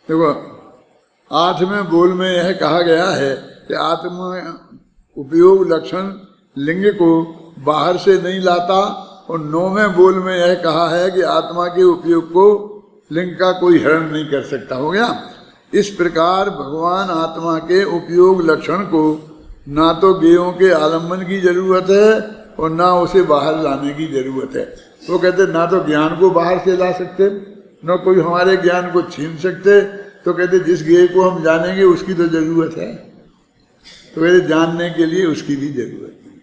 देखो 8वें बोल में यह कहा गया है कि आत्मा उपयोग लक्षण लिंग को बाहर से नहीं लाता, और 9वें बोल में यह कहा है कि आत्मा के उपयोग को लिंग का कोई हरण नहीं कर सकता। हो गया। इस प्रकार भगवान आत्मा के उपयोग लक्षण को ना तो गेयों के आलम्बन की जरूरत है और ना उसे बाहर लाने की जरूरत है। वो कहते ना तो ज्ञान को बाहर से ला सकते, न कोई हमारे ज्ञान को छीन सकते। तो कहते जिस गेय को हम जानेंगे उसकी तो जरूरत है, तो कहते जानने के लिए उसकी भी जरूरत नहीं।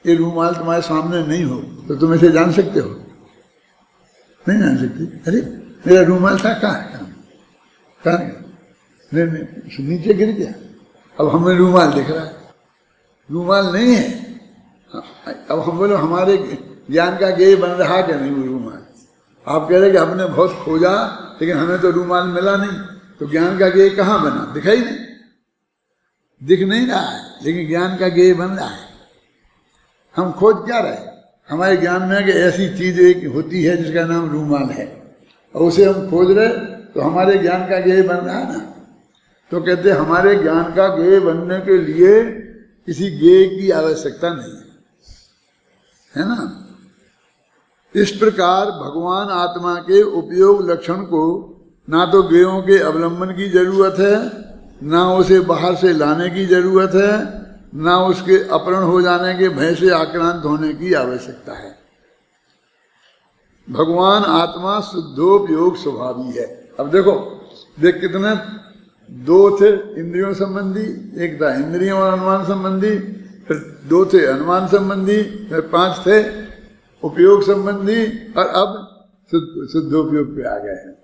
ये रूमाल तुम्हारे सामने नहीं हो तो तुम इसे जान सकते हो? नहीं जान सकते। अरे मेरा रूमाल था, कहाँ नीचे गिर गया, अब हमें रूमाल दिख रहा है, रूमाल नहीं है। अब हम बोलो हमारे ज्ञान का गेय बन रहा क्या नहीं वो रूमाल? आप कह रहे कि हमने बहुत खोजा लेकिन हमें तो रूमाल मिला नहीं, तो ज्ञान का गेय कहाँ बना? दिखाई नहीं, दिख नहीं रहा है, लेकिन ज्ञान का गेय बन रहा है। हम खोज क्या रहे? हमारे ज्ञान में कि ऐसी चीज एक होती है जिसका नाम रूमाल है, और उसे हम खोज रहे तो हमारे ज्ञान का गेय बन रहा है ना। तो कहते हमारे ज्ञान का गेय बनने के लिए किसी गेय की आवश्यकता नहीं है ना। इस प्रकार भगवान आत्मा के उपयोग लक्षण को ना तो गेयों के अवलंबन की जरूरत है, ना उसे बाहर से लाने की जरूरत है, ना उसके अपहरण हो जाने के भय से आक्रांत होने की आवश्यकता है। भगवान आत्मा शुद्धोपयोग स्वभावी है। अब देखो देख कितने दो थे इंद्रियों संबंधी, एक था इंद्रियों और अनुमान संबंधी, फिर 2 थे अनुमान संबंधी, फिर 5 थे उपयोग संबंधी, और अब शुद्धोपयोग पे आ गए हैं।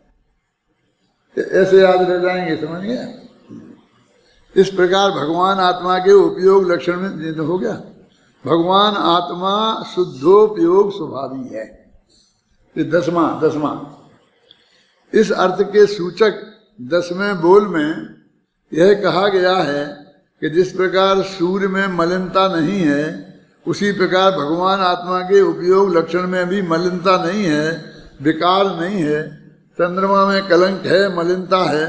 ऐसे याद रह जाएंगे, समझ गया? इस प्रकार भगवान आत्मा के उपयोग लक्षण में हो गया। भगवान आत्मा शुद्धोपयोग स्वभावी है। ये दसवां इस अर्थ के सूचक 10वें बोल में यह कहा गया है कि जिस प्रकार सूर्य में मलिनता नहीं है, उसी प्रकार भगवान आत्मा के उपयोग लक्षण में भी मलिनता नहीं है, विकार नहीं है। चंद्रमा में कलंक है, मलिनता है,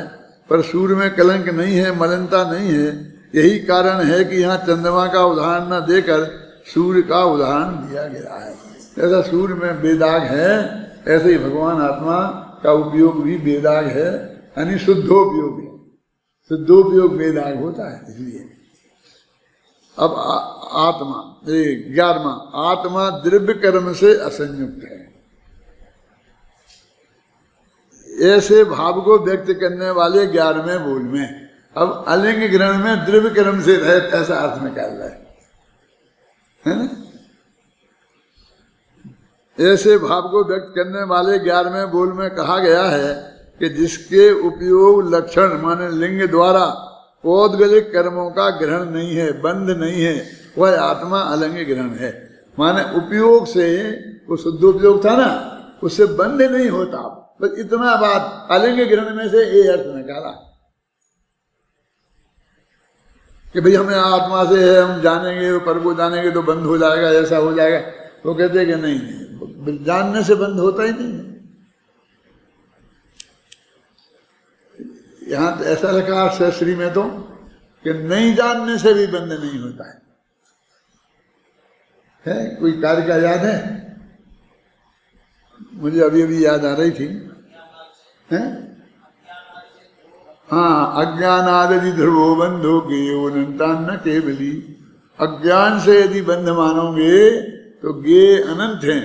पर सूर्य में कलंक नहीं है, मलिनता नहीं है। यही कारण है कि यहाँ चंद्रमा का उदाहरण न देकर सूर्य का उदाहरण दिया गया है। जैसा सूर्य में बेदाग है, ऐसे ही भगवान आत्मा का उपयोग भी बेदाग है, यानी शुद्धोपयोग है। शुद्धोपयोग बेदाग होता है, इसलिए। अब आत्मा 11वां, आत्मा द्रव्य कर्म से असंयुक्त है। ऐसे भाव को व्यक्त करने वाले 11वें बोल में अब अलिंग ग्रहण में द्रव्य कर्म से रहित ऐसा अर्थ निकाल रहा है ना। ऐसे भाव को व्यक्त करने वाले 11वें बोल में कहा गया है कि जिसके उपयोग लक्षण माने लिंग द्वारा पौद्गलिक कर्मों का ग्रहण नहीं है, बंध नहीं है, वह आत्मा अलंग ग्रहण है। माने उपयोग से, वो शुद्धोपयोग था ना, उससे बंध नहीं होता। बस इतना बात अलिंग ग्रहण में से ये अर्थ निकाला कि भाई हमें आत्मा से है, हम जानेंगे, पर को जानेंगे तो बंद हो जाएगा, ऐसा हो जाएगा। वो कहते हैं कि नहीं, जानने से बंद होता ही नहीं है। यहाँ तो ऐसा लिखा शास्त्री में तो कि नहीं जानने से भी बंद नहीं होता है। कोई कार्य का याद है? मुझे अभी अभी याद आ रही थी, हैं? हाँ, अज्ञानादि ध्रुवो बंधो गेयो अनंतान्न केवली। अज्ञान से यदि बंध मानोगे तो गे अनंत है,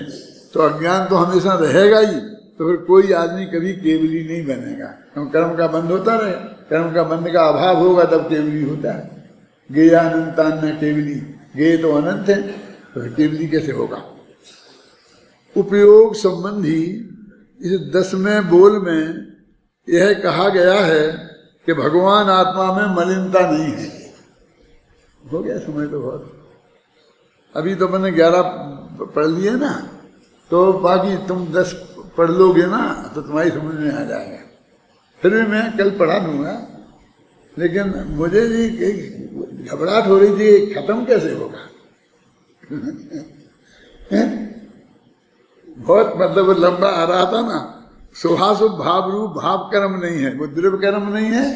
तो अज्ञान तो हमेशा रहेगा ही, तो फिर कोई आदमी कभी केवली नहीं बनेगा। कर्म का बंध होता रहे, कर्म का बंध का अभाव होगा तब केवली होता है। गे अनंतान्न केवली, गे तो अनंत है, तो केवली कैसे होगा? उपयोग संबंधी इस 10वें बोल में यह कहा गया है कि भगवान आत्मा में मलिनता नहीं है। हो गया समझ तो बहुत। अभी तो मैंने 11 पढ़ लिए ना, तो बाकी तुम 10 पढ़ लोगे ना तो तुम्हारी समझ में आ जाएगा। फिर भी मैं कल पढ़ा दूंगा, लेकिन मुझे जी घबराहट हो रही थी, खत्म कैसे होगा? बहुत मतलब लंबा आ रहा था ना। शुभाशुभ भाव रूप भाव कर्म नहीं है, वो द्रव्य कर्म नहीं है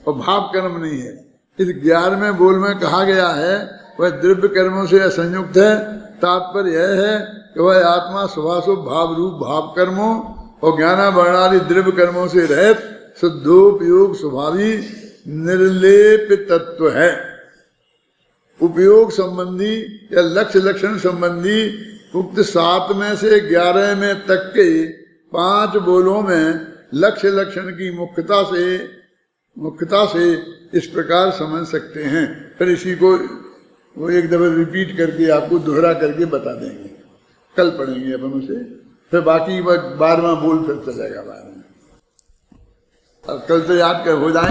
और भाव कर्म नहीं है। इस 11वें बोल में कहा गया है वह द्रव्य कर्मों से असंयुक्त है। तात्पर्य यह है कि वह आत्मा शुभाशुभ भाव रूप भाव कर्मों और ज्ञानाभरणादि द्रव्य कर्मों से रहित शुद्धोपयोग स्वभावी निर्लेप तत्व है। उपयोग संबंधी या लक्ष्य लक्षण संबंधी उक्त 7 में से 11 में तक के 5 बोलों में लक्ष्य लक्षण की मुख्यता से इस प्रकार समझ सकते हैं। फिर इसी को वो एक दफा रिपीट करके आपको दोहरा करके बता देंगे, कल पढ़ेंगे अपन उसे। फिर बाकी 12वां बोल फिर चलेगा बाद में। अब कल तो याद कर हो जाए।